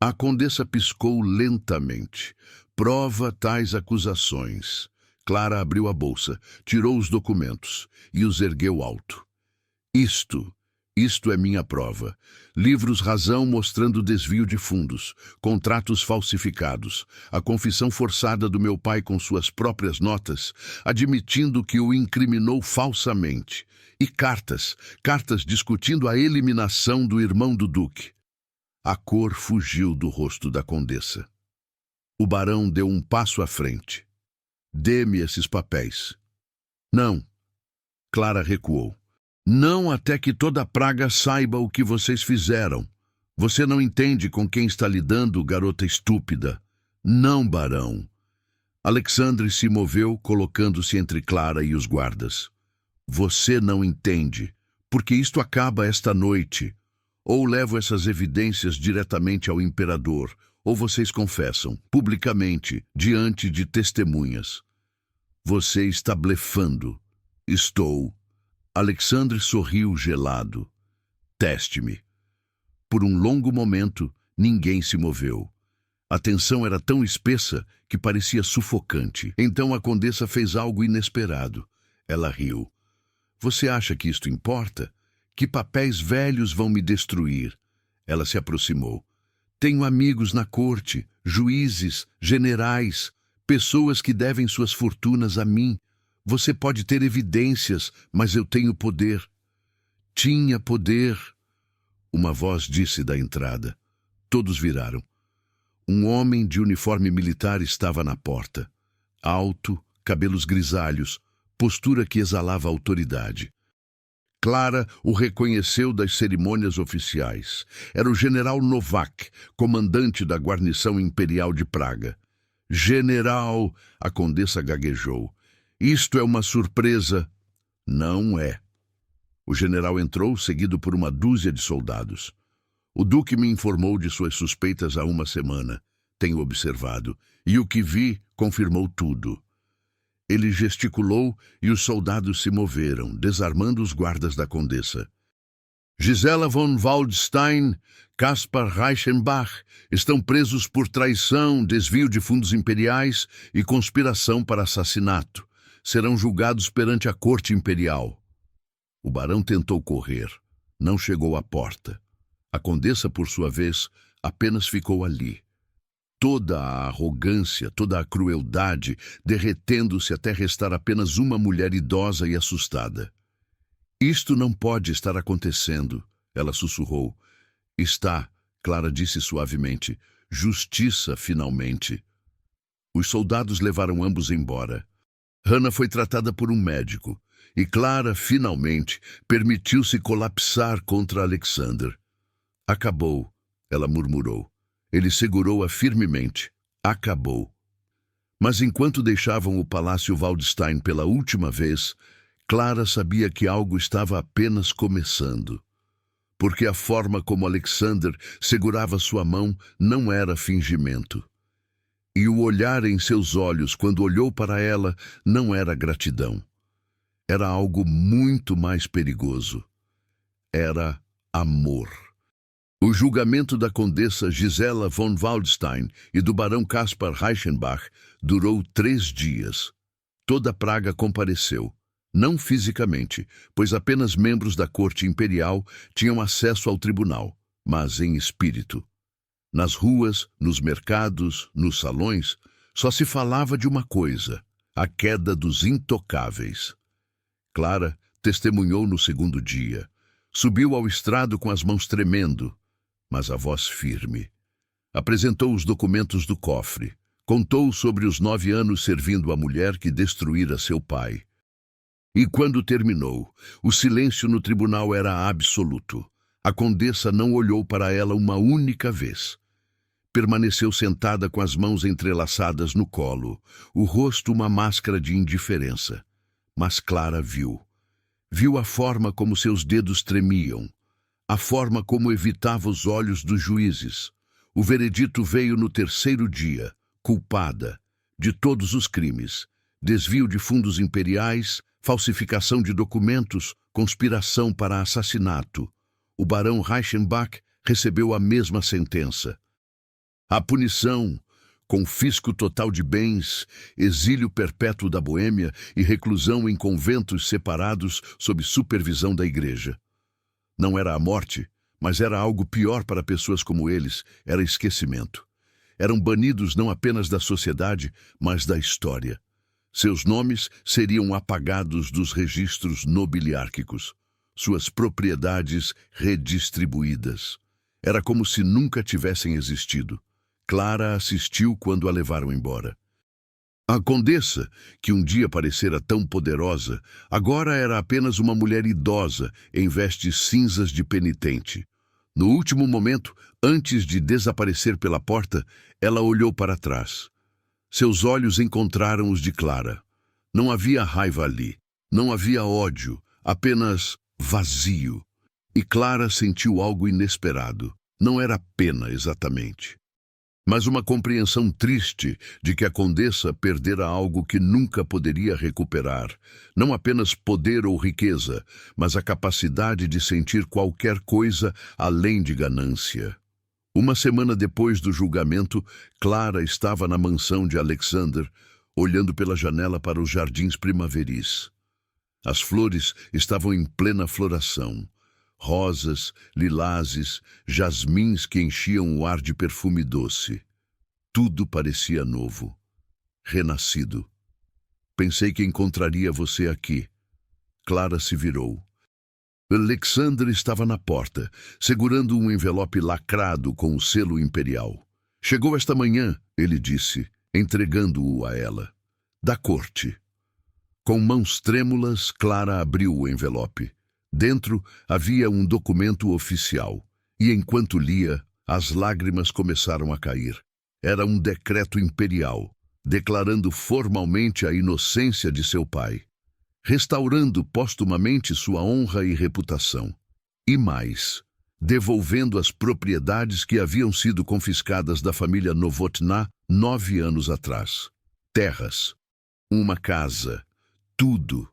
A Condessa piscou lentamente. Prova tais acusações. Clara abriu a bolsa, tirou os documentos e os ergueu alto. Isto é minha prova. Livros razão mostrando desvio de fundos, contratos falsificados, a confissão forçada do meu pai com suas próprias notas, admitindo que o incriminou falsamente, e cartas discutindo a eliminação do irmão do Duque. A cor fugiu do rosto da Condessa. O barão deu um passo à frente. Dê-me esses papéis. Não. Clara recuou. Não até que toda a Praga saiba o que vocês fizeram. Você não entende com quem está lidando, garota estúpida. Não, barão. Alexandre se moveu, colocando-se entre Clara e os guardas. Você não entende, porque isto acaba esta noite. Ou levo essas evidências diretamente ao imperador, ou vocês confessam, publicamente, diante de testemunhas. Você está blefando. Estou. Alexandre sorriu gelado. Teste-me. Por um longo momento, ninguém se moveu. A tensão era tão espessa que parecia sufocante. Então a Condessa fez algo inesperado. Ela riu. Você acha que isto importa? Que papéis velhos vão me destruir? Ela se aproximou. Tenho amigos na corte, juízes, generais, pessoas que devem suas fortunas a mim. Você pode ter evidências, mas eu tenho poder. Tinha poder. Uma voz disse da entrada. Todos viraram. Um homem de uniforme militar estava na porta. Alto, cabelos grisalhos, postura que exalava autoridade. Clara o reconheceu das cerimônias oficiais. Era o general Novak, comandante da guarnição imperial de Praga. General, a Condessa gaguejou. Isto é uma surpresa. Não é. O general entrou, seguido por uma dúzia de soldados. O duque me informou de suas suspeitas há uma semana. Tenho observado, e o que vi confirmou tudo. Ele gesticulou e os soldados se moveram, desarmando os guardas da condessa. Gisela von Waldstein, Caspar Reichenbach estão presos por traição, desvio de fundos imperiais e conspiração para assassinato. Serão julgados perante a corte imperial. O barão tentou correr. Não chegou à porta. A condessa, por sua vez, apenas ficou ali. Toda a arrogância, toda a crueldade, derretendo-se até restar apenas uma mulher idosa e assustada. Isto não pode estar acontecendo, ela sussurrou. Está, Clara disse suavemente, justiça finalmente. Os soldados levaram ambos embora. Hannah foi tratada por um médico, e Clara, finalmente, permitiu-se colapsar contra Alexander. Acabou, ela murmurou. Ele segurou-a firmemente. Acabou. Mas enquanto deixavam o Palácio Waldstein pela última vez, Clara sabia que algo estava apenas começando. Porque a forma como Alexander segurava sua mão não era fingimento. E o olhar em seus olhos quando olhou para ela não era gratidão. Era algo muito mais perigoso. Era amor. O julgamento da condessa Gisela von Waldstein e do barão Caspar Reichenbach durou 3 dias. Toda Praga compareceu. Não fisicamente, pois apenas membros da corte imperial tinham acesso ao tribunal, mas em espírito. Nas ruas, nos mercados, nos salões, só se falava de uma coisa: a queda dos intocáveis. Clara testemunhou no segundo dia. Subiu ao estrado com as mãos tremendo, mas a voz firme. Apresentou os documentos do cofre. Contou sobre os 9 anos servindo a mulher que destruíra seu pai. E quando terminou, o silêncio no tribunal era absoluto. A condessa não olhou para ela uma única vez. Permaneceu sentada com as mãos entrelaçadas no colo, o rosto uma máscara de indiferença. Mas Clara viu. Viu a forma como seus dedos tremiam, a forma como evitava os olhos dos juízes. O veredito veio no 3º dia, culpada de todos os crimes: desvio de fundos imperiais, falsificação de documentos, conspiração para assassinato. O barão Reichenbach recebeu a mesma sentença. A punição: confisco total de bens, exílio perpétuo da Boêmia e reclusão em conventos separados sob supervisão da igreja. Não era a morte, mas era algo pior para pessoas como eles: era esquecimento. Eram banidos não apenas da sociedade, mas da história. Seus nomes seriam apagados dos registros nobiliárquicos, suas propriedades redistribuídas. Era como se nunca tivessem existido. Clara assistiu quando a levaram embora. A condessa, que um dia parecera tão poderosa, agora era apenas uma mulher idosa em vestes cinzas de penitente. No último momento, antes de desaparecer pela porta, ela olhou para trás. Seus olhos encontraram os de Clara. Não havia raiva ali, não havia ódio, apenas vazio. E Clara sentiu algo inesperado. Não era pena exatamente, mas uma compreensão triste de que a condessa perdera algo que nunca poderia recuperar. Não apenas poder ou riqueza, mas a capacidade de sentir qualquer coisa além de ganância. Uma semana depois do julgamento, Clara estava na mansão de Alexander, olhando pela janela para os jardins primaveris. As flores estavam em plena floração. Rosas, lilazes, jasmins que enchiam o ar de perfume doce. Tudo parecia novo, renascido. Pensei que encontraria você aqui. Clara se virou. Alexander estava na porta, segurando um envelope lacrado com o selo imperial. Chegou esta manhã, ele disse, entregando-o a ela. Da corte. Com mãos trêmulas, Clara abriu o envelope. Dentro havia um documento oficial, e enquanto lia, as lágrimas começaram a cair. Era um decreto imperial, declarando formalmente a inocência de seu pai, restaurando postumamente sua honra e reputação. E mais, devolvendo as propriedades que haviam sido confiscadas da família Novotná 9 anos atrás. Terras, uma casa, tudo.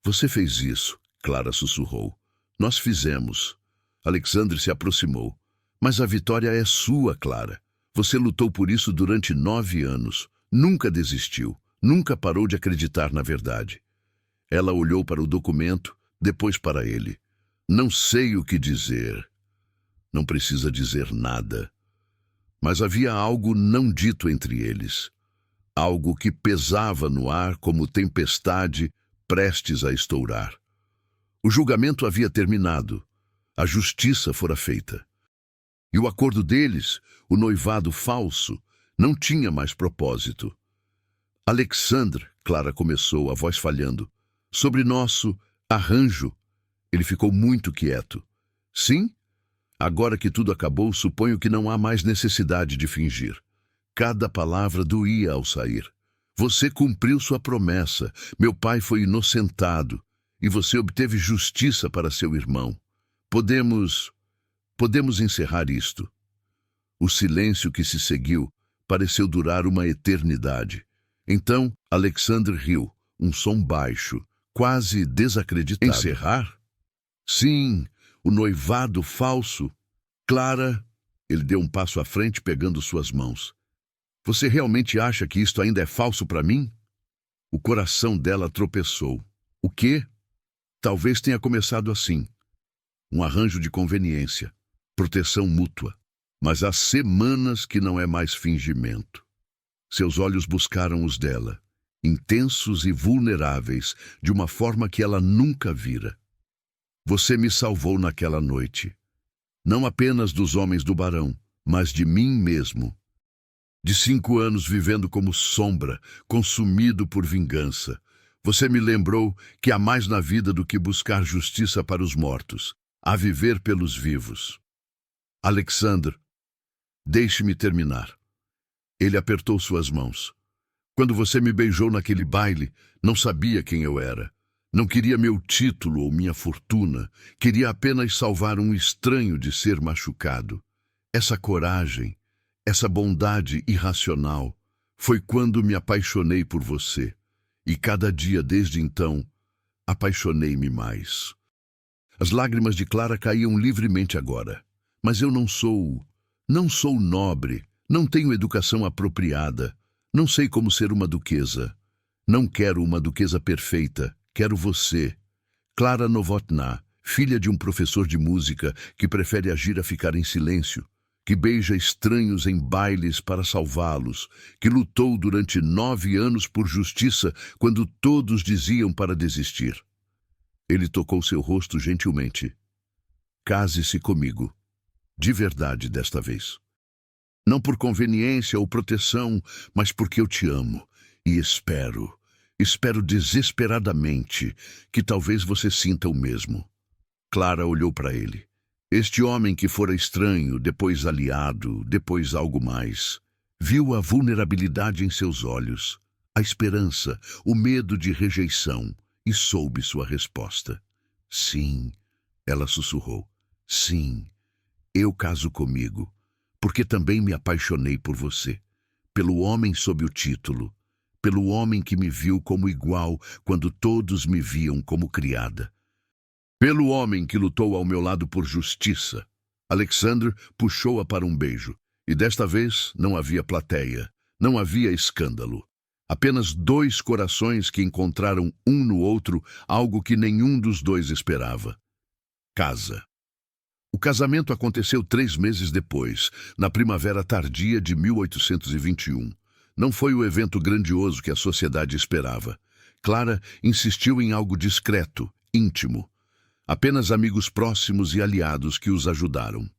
Você fez isso, Clara sussurrou. Nós fizemos. Alexandre se aproximou. Mas a vitória é sua, Clara. Você lutou por isso durante 9 anos. Nunca desistiu. Nunca parou de acreditar na verdade. Ela olhou para o documento, depois para ele. Não sei o que dizer. Não precisa dizer nada. Mas havia algo não dito entre eles. Algo que pesava no ar como tempestade prestes a estourar. O julgamento havia terminado. A justiça fora feita. E o acordo deles, o noivado falso, não tinha mais propósito. Alexandre, Clara começou, a voz falhando, sobre nosso arranjo. Ele ficou muito quieto. Sim? Agora que tudo acabou, suponho que não há mais necessidade de fingir. Cada palavra doía ao sair. Você cumpriu sua promessa. Meu pai foi inocentado. E você obteve justiça para seu irmão. Podemos encerrar isto. O silêncio que se seguiu pareceu durar uma eternidade. Então, Alexandre riu, um som baixo, quase desacreditado. Encerrar? Sim, o noivado falso. Clara, ele deu um passo à frente pegando suas mãos. Você realmente acha que isto ainda é falso para mim? O coração dela tropeçou. O quê? Talvez tenha começado assim. Um arranjo de conveniência, proteção mútua. Mas há semanas que não é mais fingimento. Seus olhos buscaram os dela, intensos e vulneráveis, de uma forma que ela nunca vira. Você me salvou naquela noite. Não apenas dos homens do barão, mas de mim mesmo. De 5 anos vivendo como sombra, consumido por vingança. Você me lembrou que há mais na vida do que buscar justiça para os mortos. Há viver pelos vivos. Alexandre, deixe-me terminar. Ele apertou suas mãos. Quando você me beijou naquele baile, não sabia quem eu era. Não queria meu título ou minha fortuna. Queria apenas salvar um estranho de ser machucado. Essa coragem, essa bondade irracional, foi quando me apaixonei por você. E cada dia desde então, apaixonei-me mais. As lágrimas de Clara caíam livremente agora. Mas eu não sou nobre, não tenho educação apropriada, não sei como ser uma duquesa. Não quero uma duquesa perfeita, quero você. Clara Novotná, filha de um professor de música que prefere agir a ficar em silêncio, que beija estranhos em bailes para salvá-los, que lutou durante 9 anos por justiça quando todos diziam para desistir. Ele tocou seu rosto gentilmente. Case-se comigo. De verdade desta vez. Não por conveniência ou proteção, mas porque eu te amo. E espero desesperadamente que talvez você sinta o mesmo. Clara olhou para ele. Este homem que fora estranho, depois aliado, depois algo mais. Viu a vulnerabilidade em seus olhos, a esperança, o medo de rejeição, e soube sua resposta. Sim, ela sussurrou. Sim. Eu caso comigo, porque também me apaixonei por você, pelo homem sob o título, pelo homem que me viu como igual quando todos me viam como criada, pelo homem que lutou ao meu lado por justiça. Alexandre puxou-a para um beijo, e desta vez não havia plateia, não havia escândalo. Apenas 2 corações que encontraram um no outro algo que nenhum dos dois esperava. Casa. O casamento aconteceu 3 meses depois, na primavera tardia de 1821. Não foi o evento grandioso que a sociedade esperava. Clara insistiu em algo discreto, íntimo. Apenas amigos próximos e aliados que os ajudaram.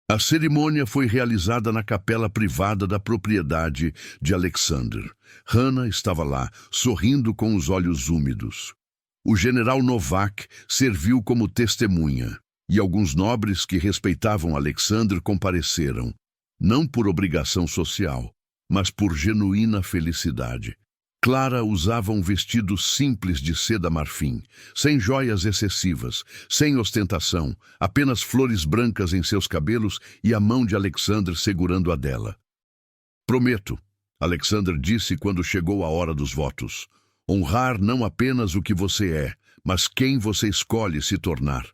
A cerimônia foi realizada na capela privada da propriedade de Alexandre. Hannah estava lá, sorrindo com os olhos úmidos. O general Novak serviu como testemunha. E alguns nobres que respeitavam Alexandre compareceram, não por obrigação social, mas por genuína felicidade. Clara usava um vestido simples de seda marfim, sem joias excessivas, sem ostentação, apenas flores brancas em seus cabelos e a mão de Alexander segurando a dela. Prometo, Alexander disse quando chegou a hora dos votos, honrar não apenas o que você é, mas quem você escolhe se tornar.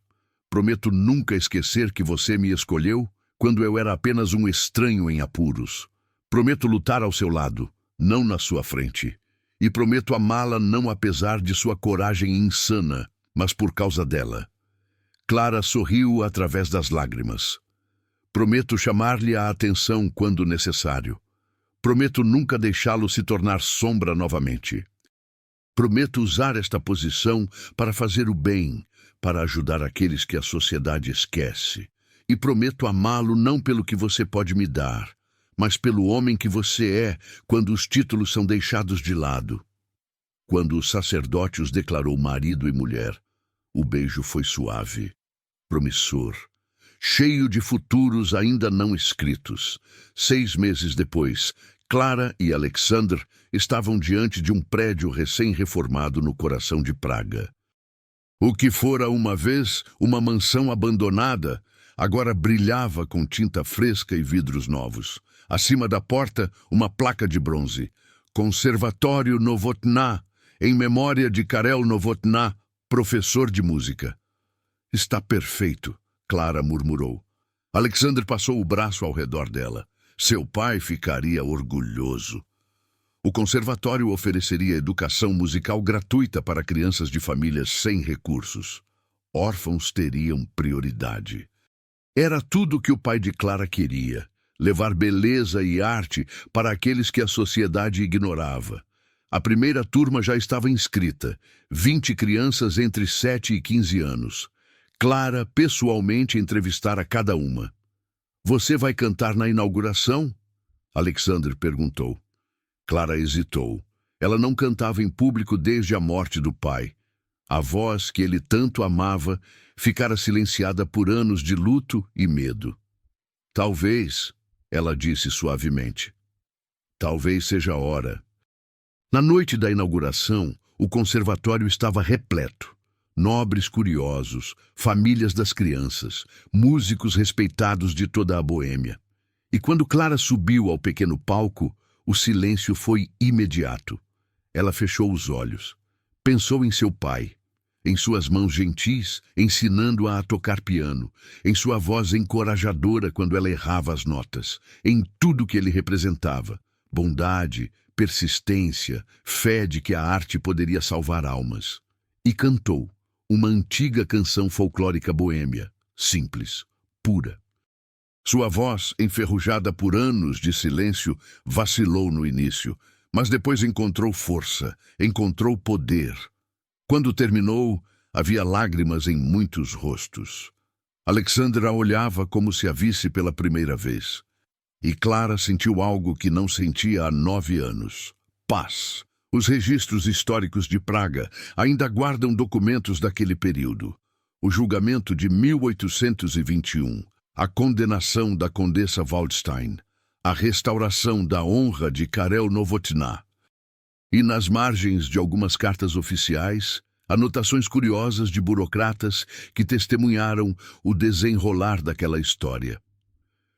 Prometo nunca esquecer que você me escolheu quando eu era apenas um estranho em apuros. Prometo lutar ao seu lado, não na sua frente. E prometo amá-la não apesar de sua coragem insana, mas por causa dela. Clara sorriu através das lágrimas. Prometo chamar-lhe a atenção quando necessário. Prometo nunca deixá-lo se tornar sombra novamente. Prometo usar esta posição para fazer o bem, para ajudar aqueles que a sociedade esquece. E prometo amá-lo não pelo que você pode me dar, mas pelo homem que você é quando os títulos são deixados de lado. Quando o sacerdote os declarou marido e mulher, o beijo foi suave, promissor, cheio de futuros ainda não escritos. 6 meses depois, Clara e Alexander estavam diante de um prédio recém-reformado no coração de Praga. O que fora uma vez uma mansão abandonada, agora brilhava com tinta fresca e vidros novos. Acima da porta, uma placa de bronze. Conservatório Novotná, em memória de Karel Novotná, professor de música. Está perfeito, Clara murmurou. Alexander passou o braço ao redor dela. Seu pai ficaria orgulhoso. O conservatório ofereceria educação musical gratuita para crianças de famílias sem recursos. Órfãos teriam prioridade. Era tudo o que o pai de Clara queria, levar beleza e arte para aqueles que a sociedade ignorava. A primeira turma já estava inscrita, 20 crianças entre 7 e 15 anos. Clara pessoalmente entrevistara cada uma. Você vai cantar na inauguração? Alexander perguntou. Clara hesitou. Ela não cantava em público desde a morte do pai. A voz que ele tanto amava ficara silenciada por anos de luto e medo. Talvez, ela disse suavemente. Talvez seja a hora. Na noite da inauguração, o conservatório estava repleto. Nobres curiosos, famílias das crianças, músicos respeitados de toda a Boêmia. E quando Clara subiu ao pequeno palco, o silêncio foi imediato. Ela fechou os olhos. Pensou em seu pai, em suas mãos gentis, ensinando-a a tocar piano, em sua voz encorajadora quando ela errava as notas, em tudo que ele representava, bondade, persistência, fé de que a arte poderia salvar almas. E cantou uma antiga canção folclórica boêmia, simples, pura. Sua voz, enferrujada por anos de silêncio, vacilou no início, mas depois encontrou força, encontrou poder. Quando terminou, havia lágrimas em muitos rostos. Alexander a olhava como se a visse pela primeira vez. E Clara sentiu algo que não sentia há 9 anos. Paz. Os registros históricos de Praga ainda guardam documentos daquele período. O julgamento de 1821, a condenação da Condessa Waldstein, a restauração da honra de Karel Novotná. E nas margens de algumas cartas oficiais, anotações curiosas de burocratas que testemunharam o desenrolar daquela história.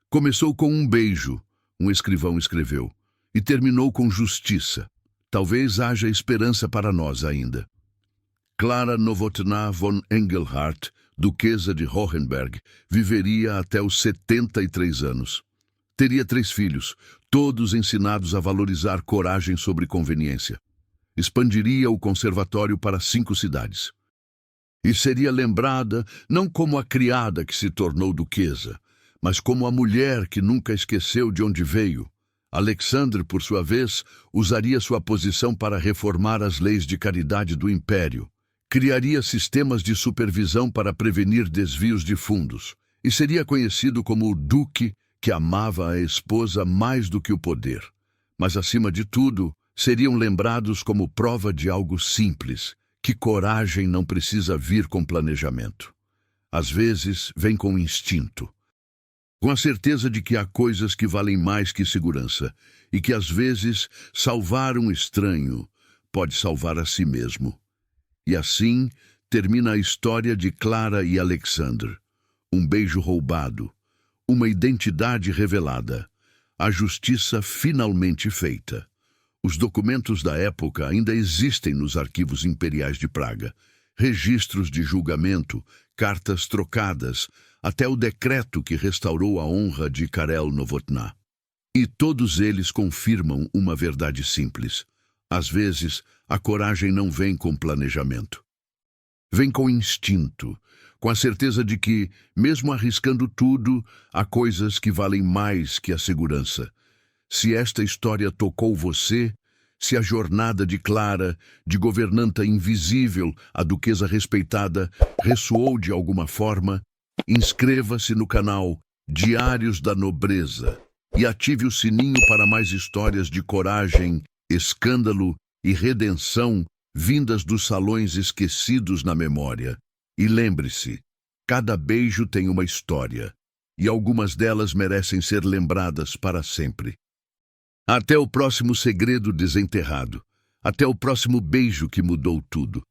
Começou com um beijo, um escrivão escreveu, e terminou com justiça. Talvez haja esperança para nós ainda. Clara Novotná von Engelhardt, duquesa de Hohenberg, viveria até os 73 anos. Teria 3 filhos, todos ensinados a valorizar coragem sobre conveniência. Expandiria o conservatório para 5 cidades. E seria lembrada não como a criada que se tornou duquesa, mas como a mulher que nunca esqueceu de onde veio. Alexander, por sua vez, usaria sua posição para reformar as leis de caridade do império. Criaria sistemas de supervisão para prevenir desvios de fundos. E seria conhecido como o duque que amava a esposa mais do que o poder. Mas, acima de tudo, seriam lembrados como prova de algo simples, que coragem não precisa vir com planejamento. Às vezes, vem com instinto. Com a certeza de que há coisas que valem mais que segurança, e que às vezes salvar um estranho, pode salvar a si mesmo. E assim termina a história de Clara e Alexander. Um beijo roubado, uma identidade revelada, a justiça finalmente feita. Os documentos da época ainda existem nos arquivos imperiais de Praga. Registros de julgamento, cartas trocadas, até o decreto que restaurou a honra de Karel Novotná. E todos eles confirmam uma verdade simples. Às vezes, a coragem não vem com planejamento. Vem com instinto, com a certeza de que, mesmo arriscando tudo, há coisas que valem mais que a segurança. Se esta história tocou você, se a jornada de Clara, de governanta invisível a duquesa respeitada, ressoou de alguma forma, inscreva-se no canal Diários da Nobreza e ative o sininho para mais histórias de coragem, escândalo e redenção vindas dos salões esquecidos na memória. E lembre-se, cada beijo tem uma história, e algumas delas merecem ser lembradas para sempre. Até o próximo segredo desenterrado. Até o próximo beijo que mudou tudo.